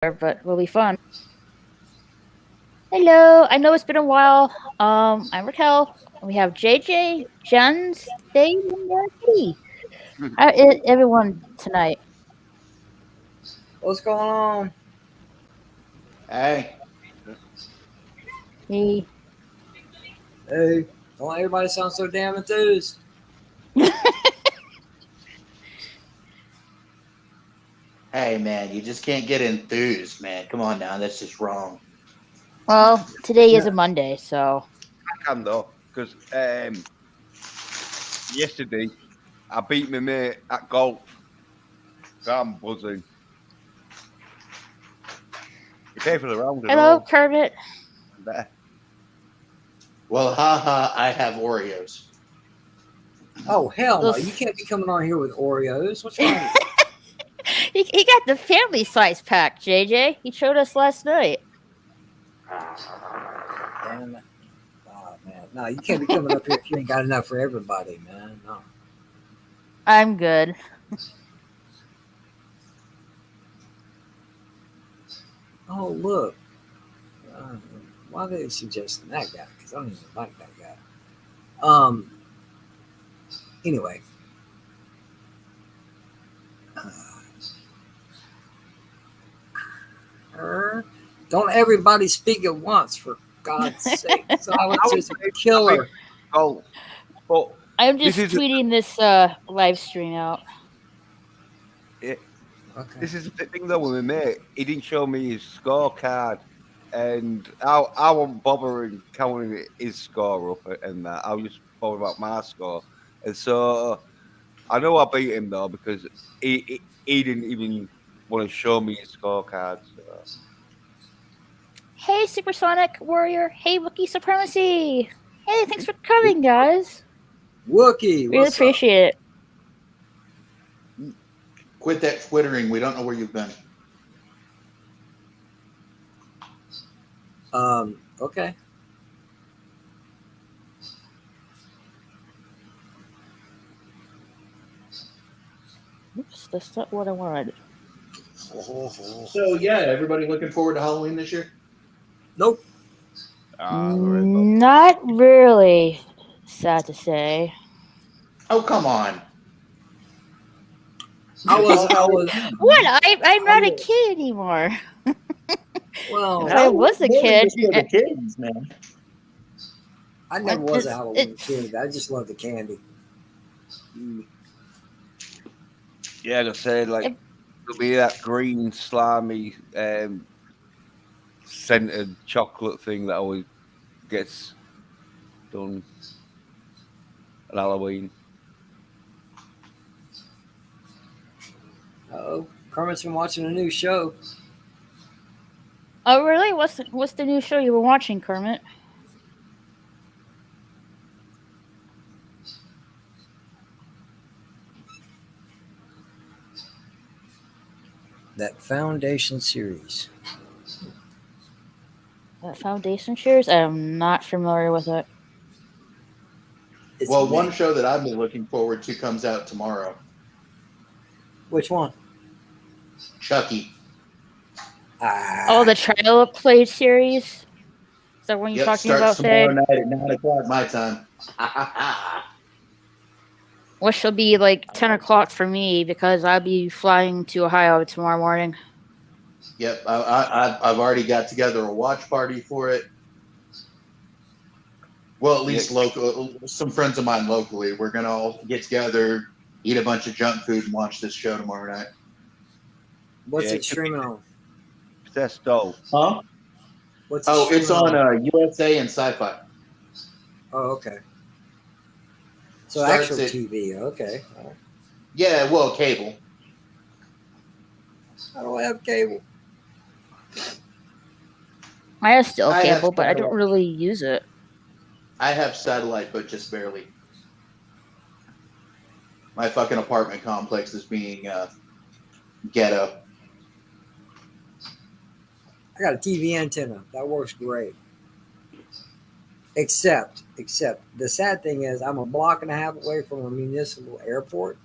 but will be fun. Hello, I know it's been a while. I'm Raquel. We have JJ, Jens, Dave, and Kitty. How is everyone tonight? What's going on? Hey, Me. Hey, don't everybody sound so damn enthused. hey, man, you just can't get enthused, man. Come on now, that's just wrong. Well, today is Yeah. a Monday, so I can though, because yesterday I beat my mate at golf. So I'm buzzing. You pay for the round and hello, all. Kermit. There. Well, haha, I have Oreos. Oh hell no! Those- You can't be coming on here with Oreos. What's wrong with he got the family size pack, JJ. He showed us last night. you? Damn it! Oh man, no, you can't be coming up here if you ain't got enough for everybody, man. No. I'm good. Oh look, uh, why are they suggesting that guy? Because I don't even like that guy. Anyway. Don't everybody speak at once, for God's sake. Silence is a killer. Golf. But I'm just This is- tweeting this live stream out. Okay. this is the thing though with my mate. He didn't show me his scorecard. And I won't bother in counting his score up and that. I'll just bother about my score. And so I know I beat him though because he didn't even want to show me his scorecard. So. Hey, Supersonic Warrior. Hey, Wookiee Supremacy. Hey, thanks for coming, guys. Wookie, Really what's up? appreciate it. Quit that twittering. We don't know where you've been. Okay. Oops, that's not what I wanted. So, yeah, everybody looking forward to Halloween this year? Nope. Not really, sad to say. Oh, come on. I was. What? I'm not a kid anymore. Well, If I was a kid, The kids, man. I never was a it's- Halloween it's- kid. I just love the candy. Yeah, like I said, like it'll be that green, slimy, scented chocolate thing that always gets done at Halloween. Oh, Kermit's been watching a new show. Oh, really? What's the new show you were watching, Kermit? That Foundation series. Foundation Shares? I'm not familiar with it. It's Well, amazing. one show that I've been looking forward to comes out tomorrow. Which one? Chucky. Oh, the Trial of Play series? Is that what you're Yep, talking starts about, tomorrow Fade? night at 9 o'clock my time. Which will be like 10 o'clock for me because I'll be flying to Ohio tomorrow morning. Yep, I've already got together a watch party for it. Well, at least local. Some friends of mine locally. We're gonna all get together, eat a bunch of junk food, and watch this show tomorrow night. What's Yeah, it streaming on? Possessed doll. Huh? What's it Oh, it's streaming on USA and Sci-Fi. Oh, okay. So Starts actual at- TV. Okay. All right. Yeah, well, cable. I don't have cable. I have still I have cable, but I don't satellite. really use it. I have satellite, but just barely. My fucking apartment complex is being ghetto. I got a TV antenna. That works great. Except the sad thing is I'm a block and a half away from a municipal airport,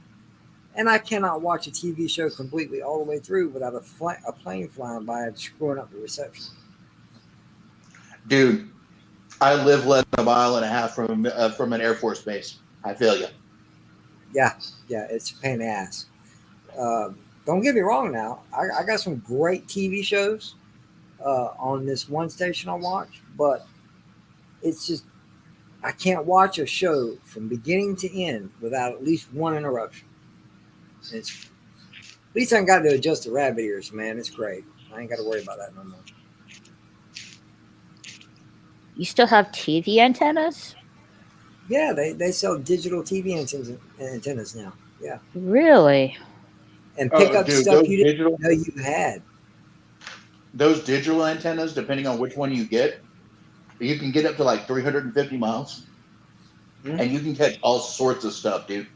And I cannot watch a TV show completely all the way through without a plane flying by and screwing up the reception. Dude, I live less than a mile and a half from an Air Force base. I feel you. Yeah, it's a pain in the ass. Don't get me wrong now. I got some great TV shows on this one station I watch, but it's just I can't watch a show from beginning to end without at least one interruption. At least I ain't got to adjust the rabbit ears, man. It's great. I ain't got to worry about that no more. You still have TV antennas? Yeah, they sell digital TV antennas now. Yeah. Really? And pick up dude, stuff those you didn't know you had. Those digital antennas, depending on which one you get, you can get up to like 350 miles, and you can catch all sorts of stuff, dude.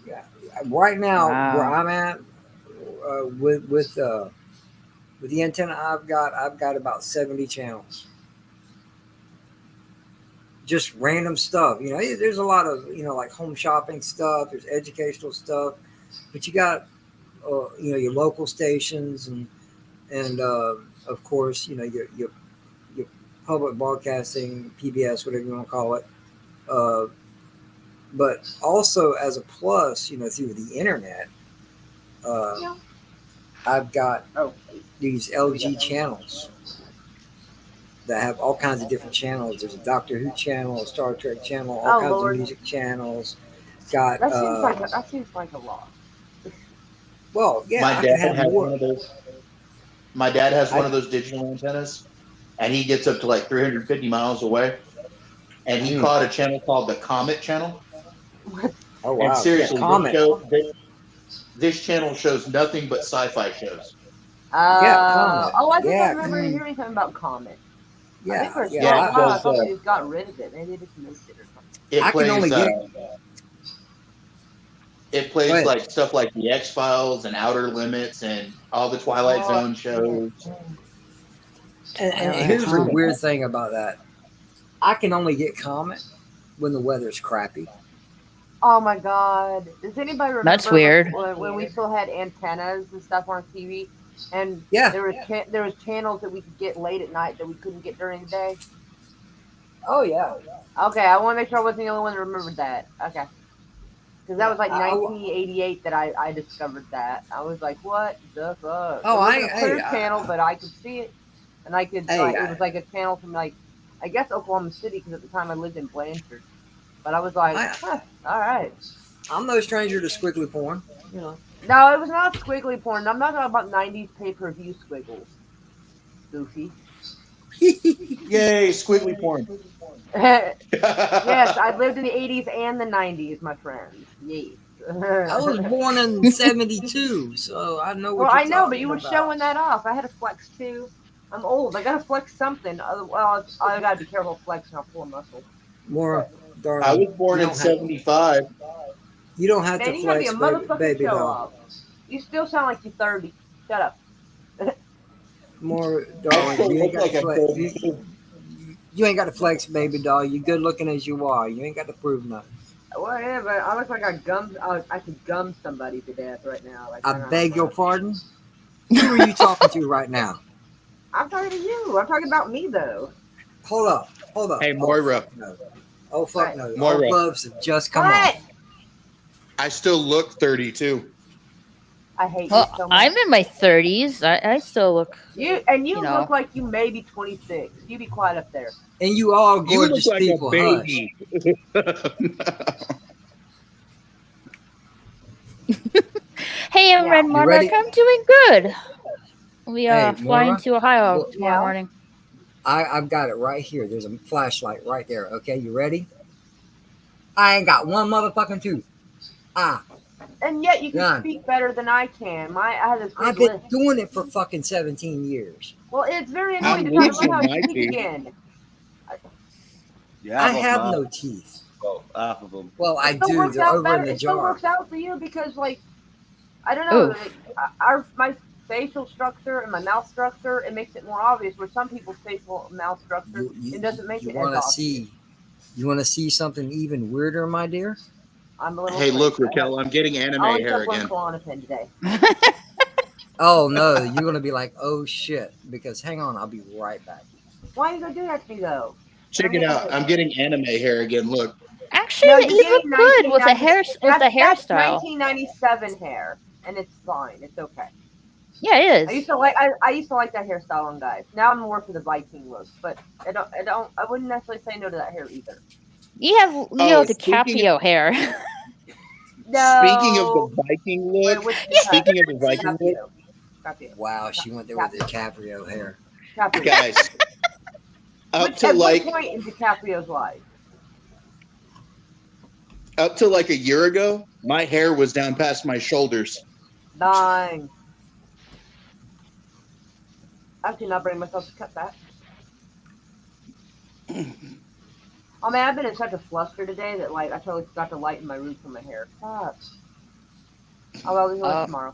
Yeah. Right now, Wow. where I'm at, with the antenna I've got about 70 channels. Just random stuff. You know, there's a lot of, like home shopping stuff. There's educational stuff, but you got, your local stations and of course, your public broadcasting, PBS, whatever you want to call it. But also as a plus, through the internet, I've got these LG channels that have all kinds of different channels. There's a Doctor Who channel, a Star Trek channel, all kinds of music channels. Got that seems like a lot. Well, yeah, My I dad can have has more. one of those. My dad has one of those digital antennas, and he gets up to like 350 miles away, and he caught a channel called the Comet Channel. Oh wow! And seriously, Yeah, this channel shows nothing but sci-fi shows. Comet. I think Yeah, I remember hearing something about Comet. I Yeah, think for a yeah. while I thought they just got rid of it. Maybe they just moved it or something. It I plays. can only get It Go plays ahead. like stuff like the X Files and Outer Limits and all the Twilight Zone shows. And here's the weird thing about that. I can only get Comet when the weather's crappy. Oh my god! Does anybody remember? That's weird. When we still had antennas and stuff on TV, and Yeah. there was channels that we could get late at night that we couldn't get during the day. Oh yeah. Okay, I want to make sure I wasn't the only one that remembered that. Okay. Because that was like 1988 that I discovered that. I was like, what the fuck? Oh, it wasn't a clear channel, but I could see it. And I could, it was like a channel from like, I guess Oklahoma City, because at the time I lived in Blanchard. But I was like, all right. I'm no stranger to squiggly porn. No, it was not squiggly porn. I'm not talking about 90s pay-per-view squiggles. Goofy. Yay, squiggly porn. Yes, I lived in the 80s and the 90s, my friends. Yes. I was born in '72, so I know what Well, you're I know, but you were about. showing that off. I had to flex too. I'm old. I gotta flex something. Well, I gotta be careful flexing. I'll pull a muscle. More, darling. I was born in '75. You don't have Man, to you gotta be flex, a motherfucking baby show doll. off. You still sound like you're 30. Shut up. More, darling. You ain't got to flex. You ain't got to flex, baby doll. You good looking as you are. You ain't got to prove nothing. Whatever. I look like I could gum somebody to death right now. Like, I beg your pardon. Who are you talking to right now? I'm talking to you. I'm talking about me though. Hold up. Hey, Moira. Oh fuck no. Moira. All gloves have just come What? off. I still look 32. I hate Well, you so much. I'm in my 30s. I still look. You know. look like you may be 26. You be quiet up there. And you all gorgeous people. Hush. Hey, I'm Yeah. Red You Monarch. ready? I'm doing good. We Hey, flying Moira? to Ohio Well, tomorrow Yeah. morning. I've got it right here. There's a flashlight right there. Okay, you ready? I ain't got one motherfucking tooth. And yet you can None. speak better than I can. I had this I've big been list. doing it for fucking 17 years. Well, it's very I'm annoying to try to losing learn how my to speak teeth. again. Yeah, I have no teeth. half of them. Well, I It still do. works They're out over better. in the It still jar. works out for you because, like, I don't know, Oof. like, my facial structure and my mouth structure, it makes it more obvious. Where some people's facial mouth structure, it doesn't make you it want as to obvious. see? You want to see something even weirder, my dear? I'm a little. Hey, look, crazy. Raquel, I'm getting anime I only hair took one again. Klonopin today. Oh no, you're gonna be like, oh shit, because hang on, I'll be right back. Why are you gonna do that to me though? Check it out. I'm getting anime hair again. Look. Actually, No, you look good with the That's hairstyle. 1997 hair, and it's fine. It's okay. Yeah, it I is. used to like that hairstyle on guys. Now I'm more for the Viking look, but I wouldn't necessarily say no to that hair either. You have Leo DiCaprio hair. No. Speaking of the Viking look, speaking of the Viking look, DiCaprio. Wow, she went there with the DiCaprio hair. DiCaprio. Guys, At what point in DiCaprio's life? Up to like a year ago, my hair was down past my shoulders. Nine. I could not bring myself to cut that. Oh man, I've been in such a fluster today that like I totally forgot to lighten my roots on my hair. Fuck. Oh well, we'll do it tomorrow.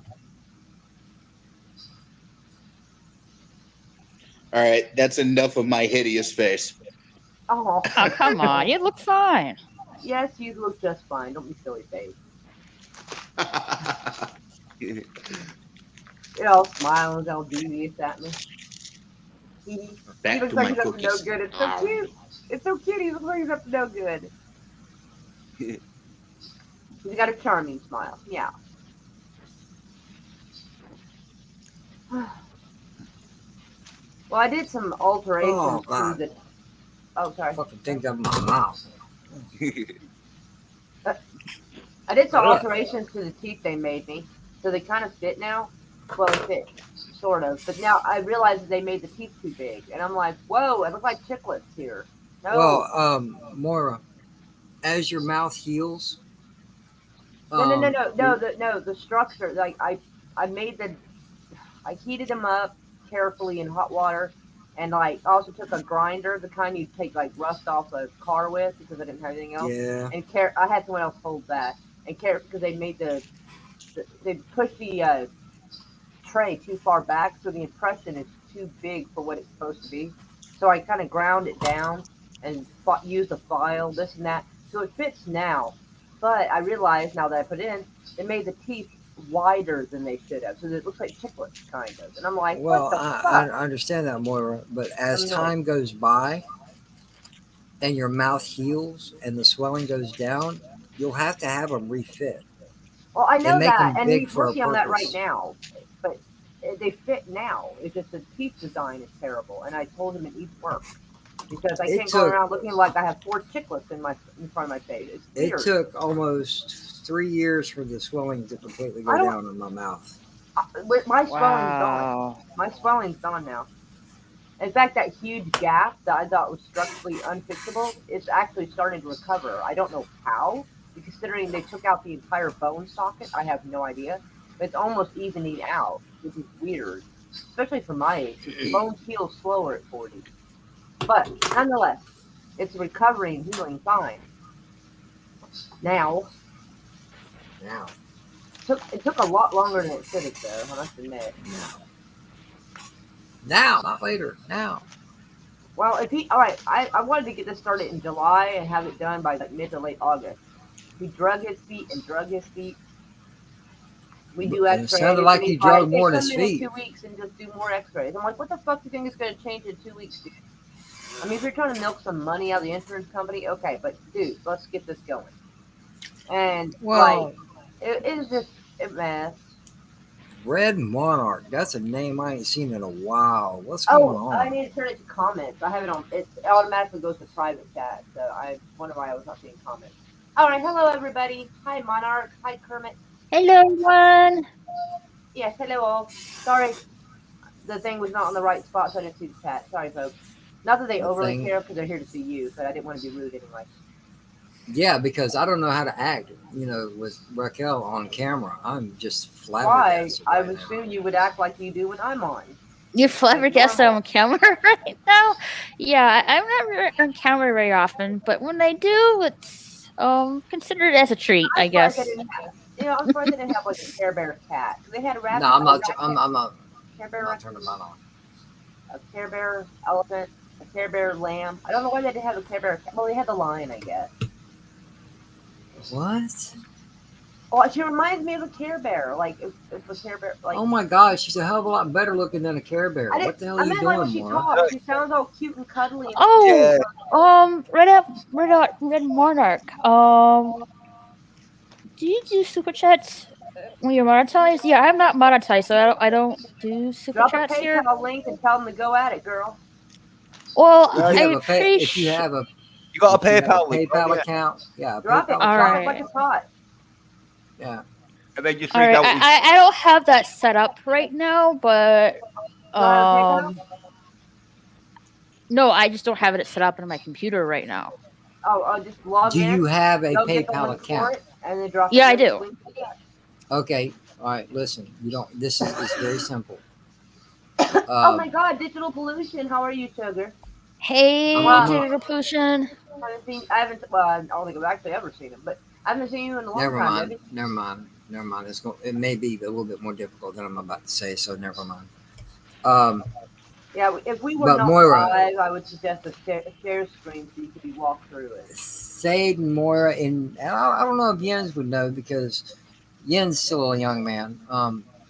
All right, that's enough of my hideous face. Oh, come on, you look fine. Yes, you look just fine. Don't be silly, babe. You know, smiling all devious at me. He looks like he's up to no good. It's so cute. It's so cute. He looks like he's up to no good. He's got a charming smile. Yeah. Well, I did some alterations to the. Oh, sorry. Fucking things up in my mouth. I did some alterations to the teeth they made me, so they kind of fit now. Well, they fit, sort of. But now I realized they made the teeth too big, and I'm like, whoa, I look like chiclets here. No. Well, Moira, as your mouth heals. No. The structure, like I heated them up carefully in hot water, and like also took a grinder, the kind you take like rust off a car with, because I didn't have anything else. Yeah. And I had someone else hold that, and because they made they pushed the tray too far back, so the impression is too big for what it's supposed to be. So I kind of ground it down and used a file, this and that, so it fits now. But I realized now that I put it in, it made the teeth wider than they should have, so it looks like chiclets kind of. And I'm like, well, what the fuck? I understand that, Moira, but as time goes by and your mouth heals and the swelling goes down, you'll have to have them refit. Well, I know that, and he's working on that right now. But they fit now. It's just the teeth design is terrible, and I told him it needs work because I can't go around looking like I have 4 chiclets in front of my face. It took almost 3 years for the swelling to completely go down in my mouth. My swelling's gone. My swelling's gone now. In fact, that huge gap that I thought was structurally unfixable is actually starting to recover. I don't know how, considering they took out the entire bone socket. I have no idea. But it's almost evening out, which is weird, especially for my age. The bones heal slower at 40. But nonetheless, it's recovering and healing fine. Now. It took a lot longer than it should have, though, I must admit. Now, not later. Now. Well, alright, I wanted to get this started in July and have it done by like mid to late August. He drug his feet. We do X-rays. It sounded like he drug more than his feet. In 2 weeks and just do more X-rays. I'm like, what the fuck do you think is going to change in 2 weeks, dude? I mean, if you're trying to milk some money out of the insurance company, okay, but dude, let's get this going. And it is just a mess. Red Monarch. That's a name I ain't seen in a while. What's going on? I need to turn it to comments. I have it on. It automatically goes to private chat, so I wonder why I was not seeing comments. All right, hello everybody. Hi Monarch. Hi Kermit. Hello everyone. Yes, hello all. Sorry, the thing was not on the right spot, so I didn't see the chat. Sorry, folks. Not that they overly care, because they're here to see you, but I didn't want to be rude anyway. Yeah, because I don't know how to act, with Raquel on camera. I'm just flabbergasted. Why? I would assume you would act like you do when I'm on. You're flabbergasted on camera right now? Yeah, I'm not on camera very often, but when I do, it's consider it as a treat, I guess. I'm surprised they didn't have like a Care Bear cat. They had a rabbit. No, I'm not. I'm not. Care Bear. I'm not turning mine on. A Care Bear elephant. A Care Bear lamb. I don't know why they didn't have a Care Bear cat. Well, they had the lion, I guess. What? Oh, she reminds me of a Care Bear. Like if a Care Bear, like Oh my gosh, she's a hell of a lot better looking than a Care Bear. I What didn't. the hell I are you meant like when doing, she Mora? talks. She sounds all cute and cuddly. And Oh, Yeah. Red Monarch. Do you do super chats when you're monetized? Yeah, I'm not monetized, so I don't do super drop a chats here. PayPal link and tell them to go at it, girl. Well, If you have I'm a pay, pretty if you sure. have a You got a if you have a PayPal link, PayPal right? Yeah. account, yeah, a Drop it. PayPal Drop account, it like it's hot. yeah. And then just All read right, out. I don't have that set up right now, but You want a PayPal? no, I just don't have it set up on my computer right now. Oh, just log Do you in. have a Go get the PayPal link for account? it, and then drop Yeah, it. I do. Link to that. Okay, all right. Listen, you don't. This is it's very simple. Oh my God, digital pollution. How are you, Sugar? Hey, I'm Digital Pollution. I haven't seen. I haven't. Well, I don't think I've actually ever seen him, but I haven't seen you in a long never time, mind. baby. Never mind. Never mind. It may be a little bit more difficult than I'm about to say, so never mind. Um, Yeah, if we were But not Moira- live, I would suggest a share screen so you could be walked through it. Sade and Moira, and I don't know if Jens would know because Jens still a young man.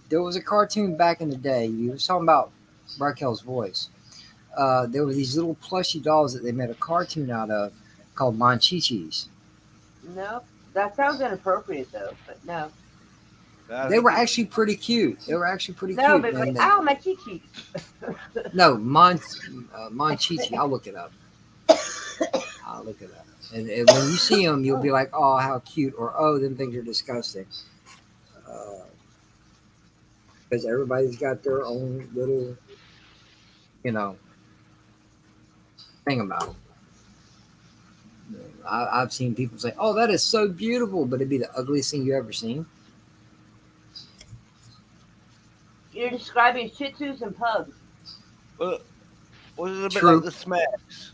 There was a cartoon back in the day. You was talking about Raquel's voice. There were these little plushy dolls that they made a cartoon out of called Monchichis. Nope. That sounds inappropriate though, but no. They were actually pretty cute. They were actually pretty No, cute. but like, And ow, my cheek. no, Monchichi. I'll look it up. I'll look it up. And when you see them, you'll be like, "Oh, how cute!" or "Oh, them things are disgusting." Because everybody's got their own little, thing about it. I've seen people say, "Oh, that is so beautiful," but it'd be the ugliest thing you ever seen. You're describing Shih Tzus and pugs. Was it a bit True. like the Smacks?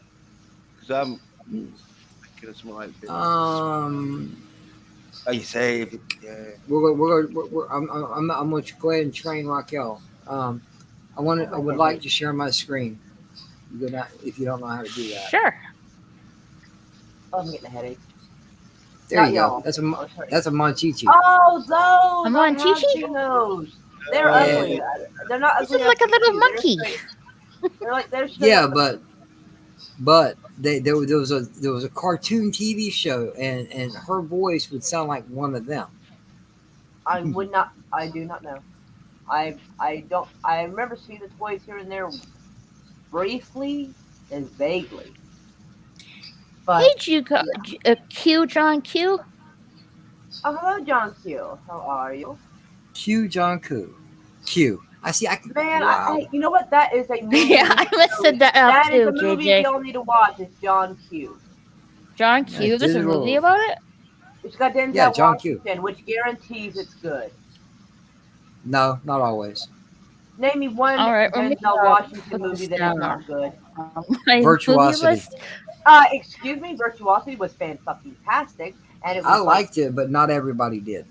Because I'm thinking of something like this. Oh, you say, yeah. I'm going to go ahead and train Raquel. I would like to share my screen. If you don't know how to do that. Sure. Oh, I'm getting a headache. There Not you y'all. go. That's a Oh, Monchichi. Oh, those! A I have Monchichi? seen those. They're Yeah. ugly. They're not This ugly. is like a enough little to monkey. They're like they're straight Yeah, up- but there was a cartoon TV show, and her voice would sound like one of them. I would not. I do not know. I don't. I remember seeing the toys here and there, briefly and vaguely. But Hey, Q, John Q. hello, John Q. How are you, Q Jonku. Q. I see. I can. man? Wow. You know what? That is a movie. Yeah, I must have that out That is too, a movie JJ. y'all need to watch. It's John Q. John Q. Yeah, There's a digital. movie about it. It's got Denzel Yeah, John Q. Washington, which guarantees it's good. No, not always. Name me one All right, let me, Denzel Washington put movie this that is down. not good. My Virtuosity. movie list. Excuse me, Virtuosity was fantastic, and it was I liked it, but not everybody did.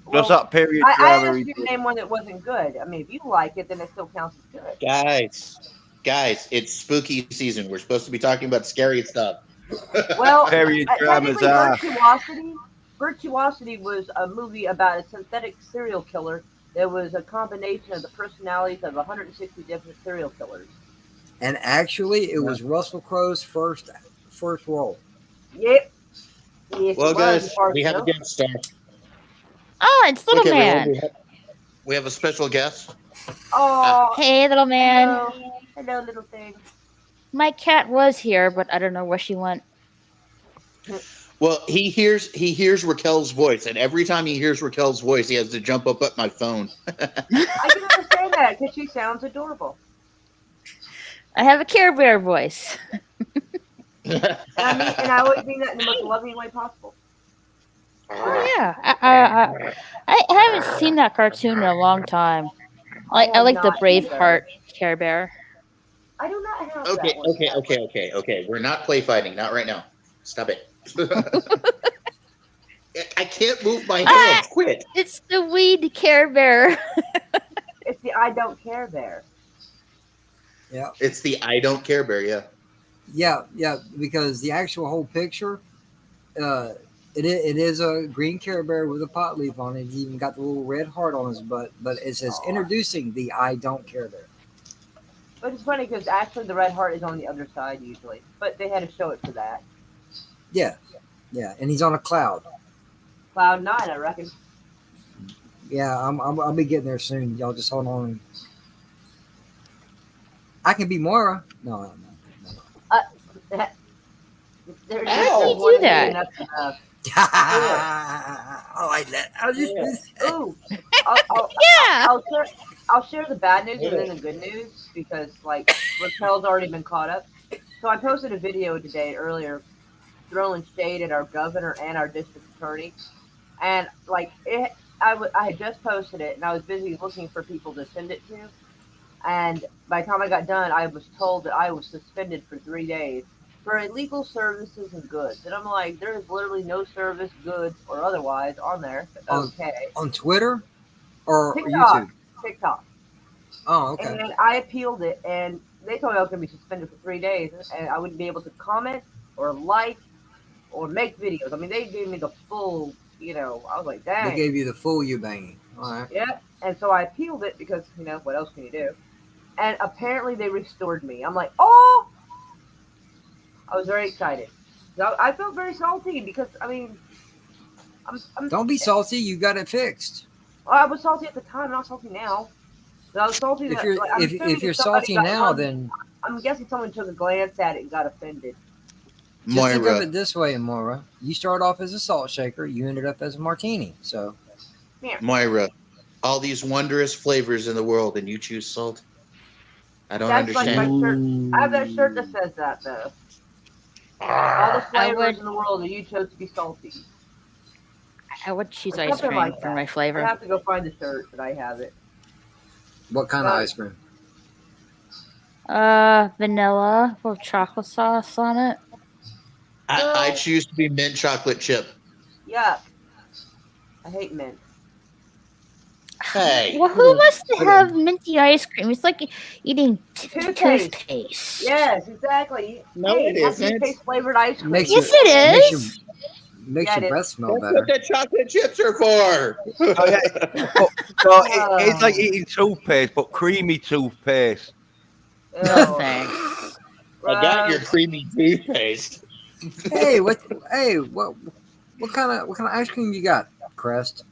What's that period I drama? asked you to name one that wasn't good. I mean, if you like it, then it still counts as good. Guys, it's spooky season. We're supposed to be talking about scary stuff. Well, Period dramas technically, Virtuosity was a movie about a synthetic serial killer. There was a combination of the personalities of 160 different serial killers. And actually, it was Russell Crowe's first role. Yep. Yes, Well, it was, guys, as far as we have I a know. guest star. Oh, it's Little Look, everyone, Man. we have a special guest. Oh, Hey, Little Man. hello, little thing. My cat was here, but I don't know where she went. Well, he hears Raquel's voice, and every time he hears Raquel's voice, he has to jump up at my phone. I can understand that because she sounds adorable. I have a Care Bear voice. And I always mean that in the most loving way possible. Oh yeah, I haven't seen that cartoon in a long time. I like the not Braveheart Care Bear. I do not have Okay, that one. okay. We're not play fighting. Not right now. Stop it. I can't move my hands. Quit. It's the Weed Care Bear. It's the I don't care bear. Yeah. It's the I don't care bear. Yeah. Yeah, because the actual whole picture, It is a green Care Bear with a pot leaf on it. He's even got the little red heart on his butt. But it says introducing the I Don't Care Bear. But it's funny because actually the red heart is on the other side usually, but they had to show it for that. Yeah, and he's on a cloud. Cloud 9, I reckon. Yeah, I'll be getting there soon. Y'all just hold on. I can be Moira. No. There's How do you one do that? enough. I like that. Ooh, Yeah. I'll share the bad news and then the good news because like Raquel's already been caught up. So I posted a video today earlier, throwing shade at our governor and our district attorney, and like I had just posted it and I was busy looking for people to send it to, and by the time I got done, I was told that I was suspended for 3 days for illegal services and goods. And I'm like, there is literally no service, goods, or otherwise on there. Okay. On Twitter or TikTok. YouTube? TikTok. Oh, okay. And I appealed it, and they told me I was going to be suspended for 3 days, and I wouldn't be able to comment or like or make videos. I mean, they gave me the full, I was like, dang. They gave you the full you banging. All right. Yeah. And so I appealed it because, what else can you do? And apparently they restored me. I'm like, oh! I was very excited. I felt very salty because, I mean, Don't be salty. You got it fixed. I was salty at the time. I'm not salty now. I was salty. If you're salty now, then I'm guessing someone took a glance at it and got offended. just think of it this way, Moira. You start off as a salt shaker. You ended up as a martini. So, Moira, all these wondrous flavors in the world, and you choose salt. I don't understand. Like my shirt. I have that shirt that says that though. All the flavors in the world, and you chose to be salty. I would choose Or ice something cream like for that. my I flavor. have to go find the shirt, but I have it. what kind of ice cream? Vanilla with chocolate sauce on it. I choose to be mint chocolate chip. Yuck. I hate mint. Hey. Well, who wants to have minty ice cream? It's like eating Toothpaste. toothpaste. Yes, exactly. No, it isn't. Toothpaste flavored ice cream. Makes Yes, it is. Makes your breath smell That's better. what the chocolate chips are for. Oh, yeah. It's like eating toothpaste, but creamy toothpaste. No thanks. I got your creamy toothpaste. Hey, what kind of ice cream you got, Crest?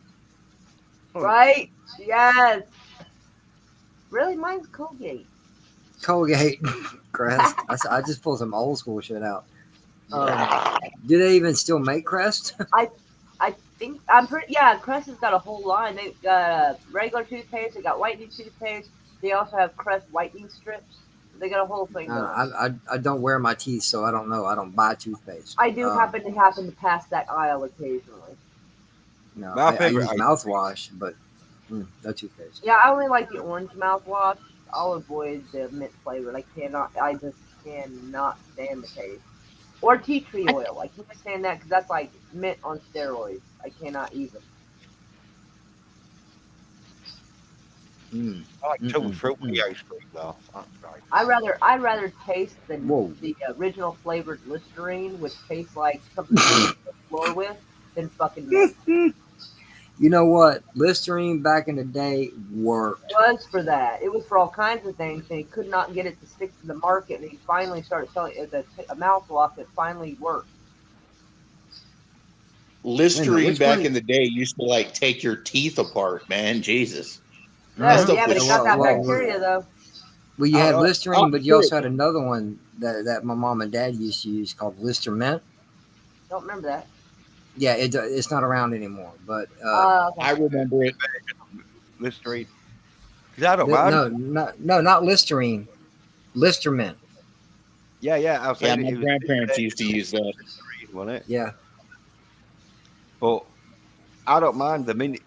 Right? Yes. Really? Mine's Colgate. Colgate, Crest. I just pulled some old school shit out. Do they even still make Crest? I think Crest has got a whole line. They've got regular toothpaste. They got whitening toothpaste. They also have Crest whitening strips. They got a whole thing going. I don't wear my teeth, so I don't know. I don't buy toothpaste. I do happen to pass that aisle occasionally. No, My I favorite use mouthwash, but no toothpaste. Yeah, I only like the orange mouthwash. I'll avoid the mint flavor. I just cannot stand the taste. Or tea tree oil. I can't stand that because that's like mint on steroids. I cannot even. I like two fruity ice cream though. I rather taste the original flavored Listerine, which tastes like something you hit the floor with, than fucking mint. You know what? Listerine back in the day worked. It was for that. It was for all kinds of things, and he could not get it to stick to the market, and he finally started selling it as a mouthwash that finally worked. Listerine back in the day used to like take your teeth apart, man. Jesus. Yeah, but it got that bacteria though. Well, you had Listerine, but you also had another one that my mom and dad used to use called Lister Mint. Don't remember that. Yeah, it's not around anymore, but Okay. I remember it. Listerine. Is that a man? No, not Listerine. Lister Mint. Yeah. I was saying my grandparents used to use that. Wasn't it? Yeah. But I don't mind the minute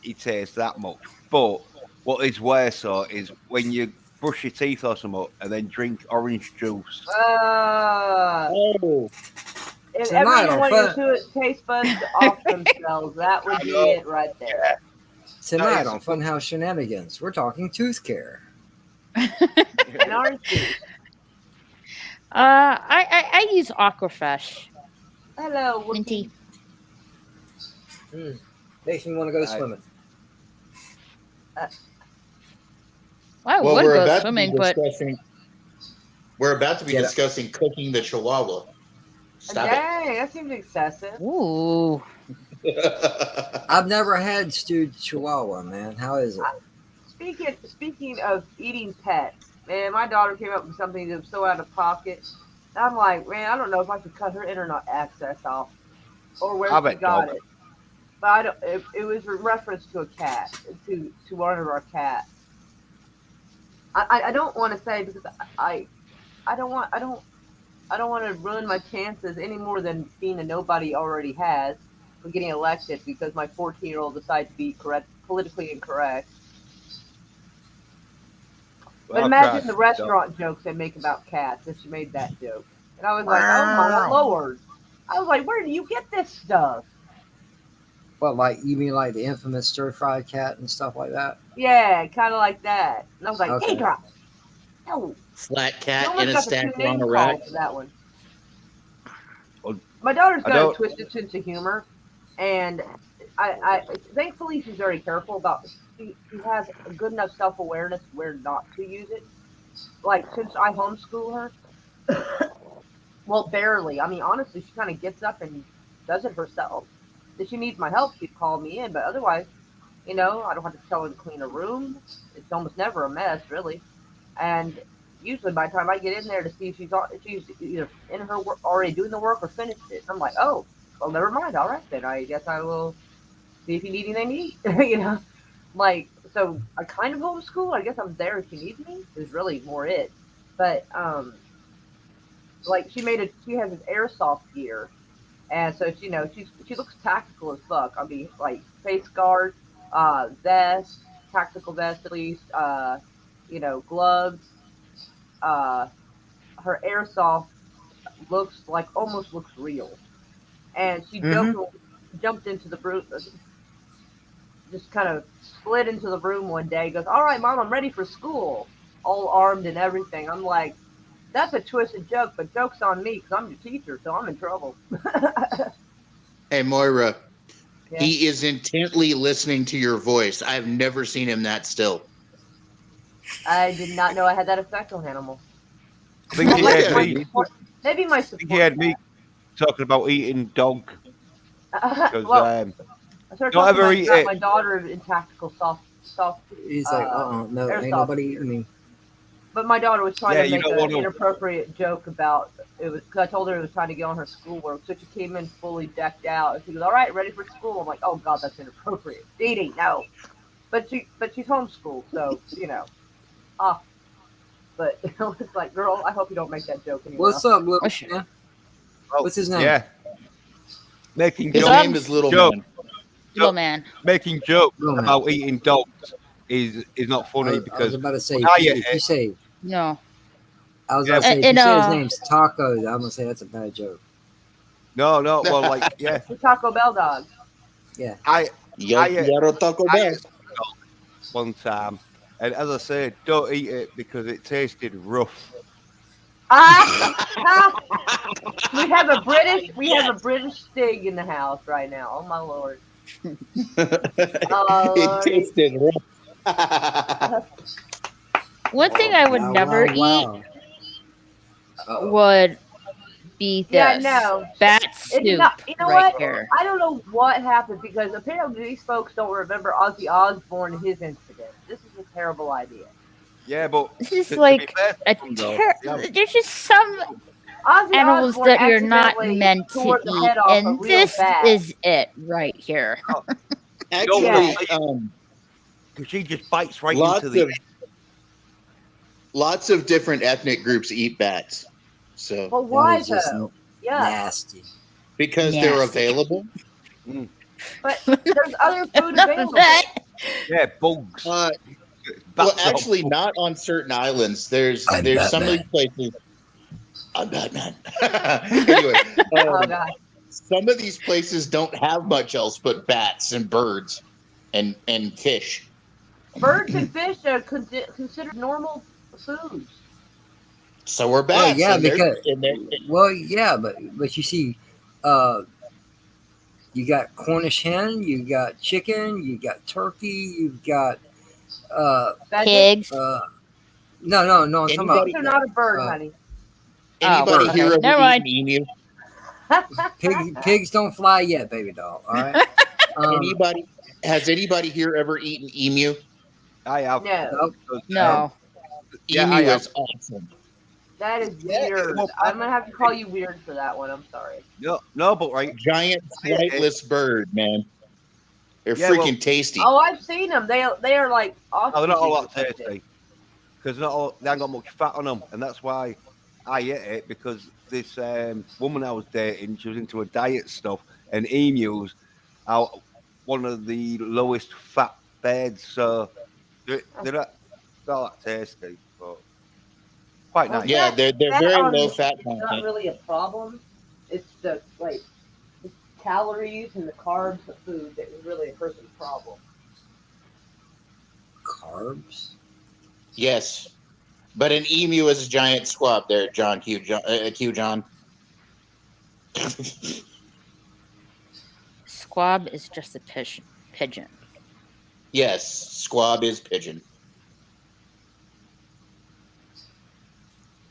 it tastes that much. But what is worse though is when you brush your teeth or something and then drink orange juice. If everyone wanted to taste buds off themselves, that would be it right there. Tonight on FunHouse Shenanigans, we're talking tooth care. And orange juice. I use Aquafresh. Hello, Minty. Makes me want to go swimming. I Well, would we're go about swimming, to be but discussing. We're about to be Get up. discussing cooking the Chihuahua. Stop Dang, that seems excessive. ooh, it. I've never had stewed chihuahua, man. How is it? Speaking of eating pets, man, my daughter came up with something that was so out of pocket. I'm like, man, I don't know if I should cut her internet access off or where I she bet got dog. it. But I don't. It was in reference to a cat, to one of our cats. I don't want to say because I don't want I don't want to ruin my chances any more than being a nobody already has for getting elected because my 14-year-old decided to be politically incorrect. But Well, imagine the dog. restaurant jokes they make about cats if she made that joke. And I was like, oh my lord. I was like, where do you get this stuff? What, like you mean like the infamous stir-fried cat and stuff like that? Yeah, kind of like that. And I was like, Okay. hey, drop. No. Flat You cat almost in a got the stack tune on in a call rack. for that one. Well, My daughter's I got a don't- twisted sense of humor, and I thankfully she's very careful about. She has a good enough self awareness where not to use it. Like since I homeschool her, well, barely. I mean, honestly, she kind of gets up and does it herself. If she needs my help, she'd call me in, but otherwise, I don't have to tell her to clean a room. It's almost never a mess, really. And usually by the time I get in there to see if if she's either in her work, already doing the work or finished it, I'm like, oh, well, never mind. All right, then I guess I will see if you need anything to eat. Like so I kind of homeschool. I guess I'm there if she needs me. Is really more it. But like she has an airsoft gear, and so she looks tactical as fuck. I mean, like face guard, vest, tactical vest at least, gloves. Uh, Her airsoft almost looks real, and she jumped into the room, just kind of slid into the room one day. Goes, all right, mom, I'm ready for school, all armed and everything. I'm like, that's a twisted joke, but joke's on me because I'm your teacher, so I'm in trouble. Hey, Moira. Yeah. He is intently listening to your voice. I've never seen him that still. I did not know I had that effect on animals. I think he had My me. support, maybe my I think he had me talking about eating dog. Because well, I started don't talking ever eat about it. my daughter in tactical soft. He's like, no, airsoft ain't nobody gear. eating me. But my daughter was trying Yeah, to you make don't an wanna- inappropriate joke about it was because I told her it was trying to get on her schoolwork, so she came in fully decked out. And she goes, "All right, ready for school?" I'm like, "Oh God, that's inappropriate." Dee Dee, no. But she's homeschooled, so ah. But it's like, girl, I hope you don't make that joke anymore. What's up, little What's your- man? Oh, What's his name? Yeah. Making His jokes, name is Little joke. Man. little man. making jokes Little man. about eating dogs is not funny I was because about to say, now if you say, No. I was Yeah, about to say, if and, you say his name's Taco, I'm gonna say that's a bad joke. no, well, like yeah, The Taco Bell dog. Yeah. Yo quiero Taco I Bell. ate one time, and as I said, don't eat it because it tasted rough. We have a British Stig in the house right now. Oh my lord. Oh, It Lordy. tasted rough. One thing I would Wow, never wow, eat Uh-oh. would be this. Yeah, no. Bat It's soup not. You know right what? here. I don't know what happened because apparently these folks don't remember Ozzy Osbourne and his incident. This is a terrible idea. Yeah, but This is to be like fair a to them, though, yeah, there's just some Ozzy animals Osbourne that you're not accidentally meant to tore the eat, head off a and real this bat. is it right here. Actually, Yeah. because she just bites right lots into the. of lots of different ethnic groups eat bats. So But That why is just though? Yeah. nasty. because they're Nasty. available. But there's other food None of available. that. Yeah, bugs. Well, Bats are actually, bugs. not on certain islands. There's I'm some of these Batman. places. I'm Batman. Anyway, Oh god. some of these places don't have much else but bats and birds and fish. Birds and fish are considered normal foods. So we're Well, bats. yeah, and they're- because and they're- well, yeah, but you see, You got Cornish hen, you got chicken, you got turkey, you've got Pheasant? Pigs. no. I'm talking about Pigs are not a bird, honey. Anybody Oh, here okay. ever Never eaten mind. emu? pigs don't fly yet, baby doll. All right. Anybody has anybody here ever eaten emu? I have. No, Nope. Because, No. Yeah, I Emu have. is awesome. that is Yeah, weird. well, I'm gonna have to call you weird for that one. I'm sorry. no, but right. Giant Yeah, flightless bird, man. They're Yeah, well- freaking tasty. Oh, I've seen them. They are like awesome. Oh, they're not all that tasty because they haven't got much fat on them, and that's why I ate it. Because this woman I was dating, she was into a diet stuff, and emus are one of the lowest fat birds, so they're not all that tasty, but quite Well, nice. Yeah, they're that very on low me fat is not content. really a problem. It's the calories and the carbs of food that is really a person's problem. Carbs. Yes, but an emu is a giant squab. There, John Q. John. Squab is just a pigeon. Yes, squab is pigeon.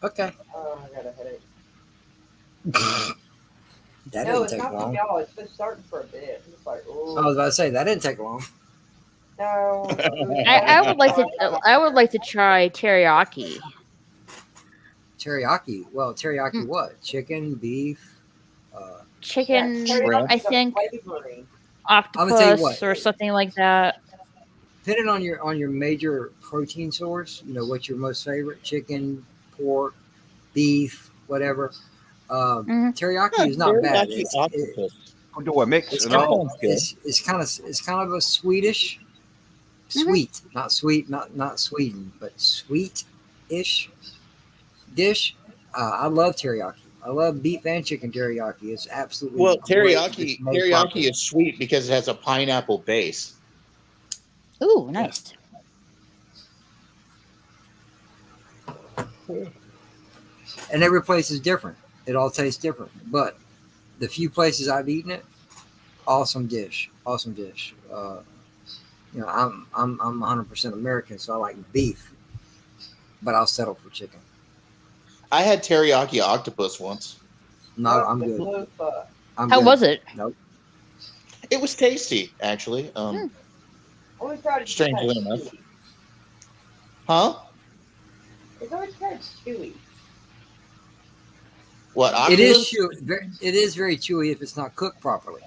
Okay. Oh, I got a headache. That No, didn't it's take not long. for y'all. It's been starting for a bit. It's like, I oh was about to say that didn't take long. no. I would like to. I would like to try teriyaki. Teriyaki. Well, teriyaki Mm. what? Chicken, beef. Chicken, Shrimp. I think, Flavoring. I'm gonna tell you octopus what. or something like that. Depending on your major protein source, what's your most favorite: chicken, pork, beef, whatever. Mhm. Teriyaki is not bad. Teriyaki octopus. Could do a mix, It's you kind know. of it's kind of a Swedish, sweet, not sweet, not Sweden, but sweet-ish dish. I love teriyaki. I love beef and chicken teriyaki. It's absolutely Well, great if teriyaki it's made properly. is sweet because it has a pineapple base. Ooh, nice. And every place is different. It all tastes different. But the few places I've eaten it, awesome dish. Awesome dish. I'm 100% American, so I like beef, but I'll settle for chicken. I had teriyaki octopus once. No, I'm good. I'm How good. was it? Nope. It was tasty, actually. Hmm. Always tried to Strangely enough. Huh? It's always kind of chewy. What? It is Octopus? chewy. It is very chewy if it's not cooked properly.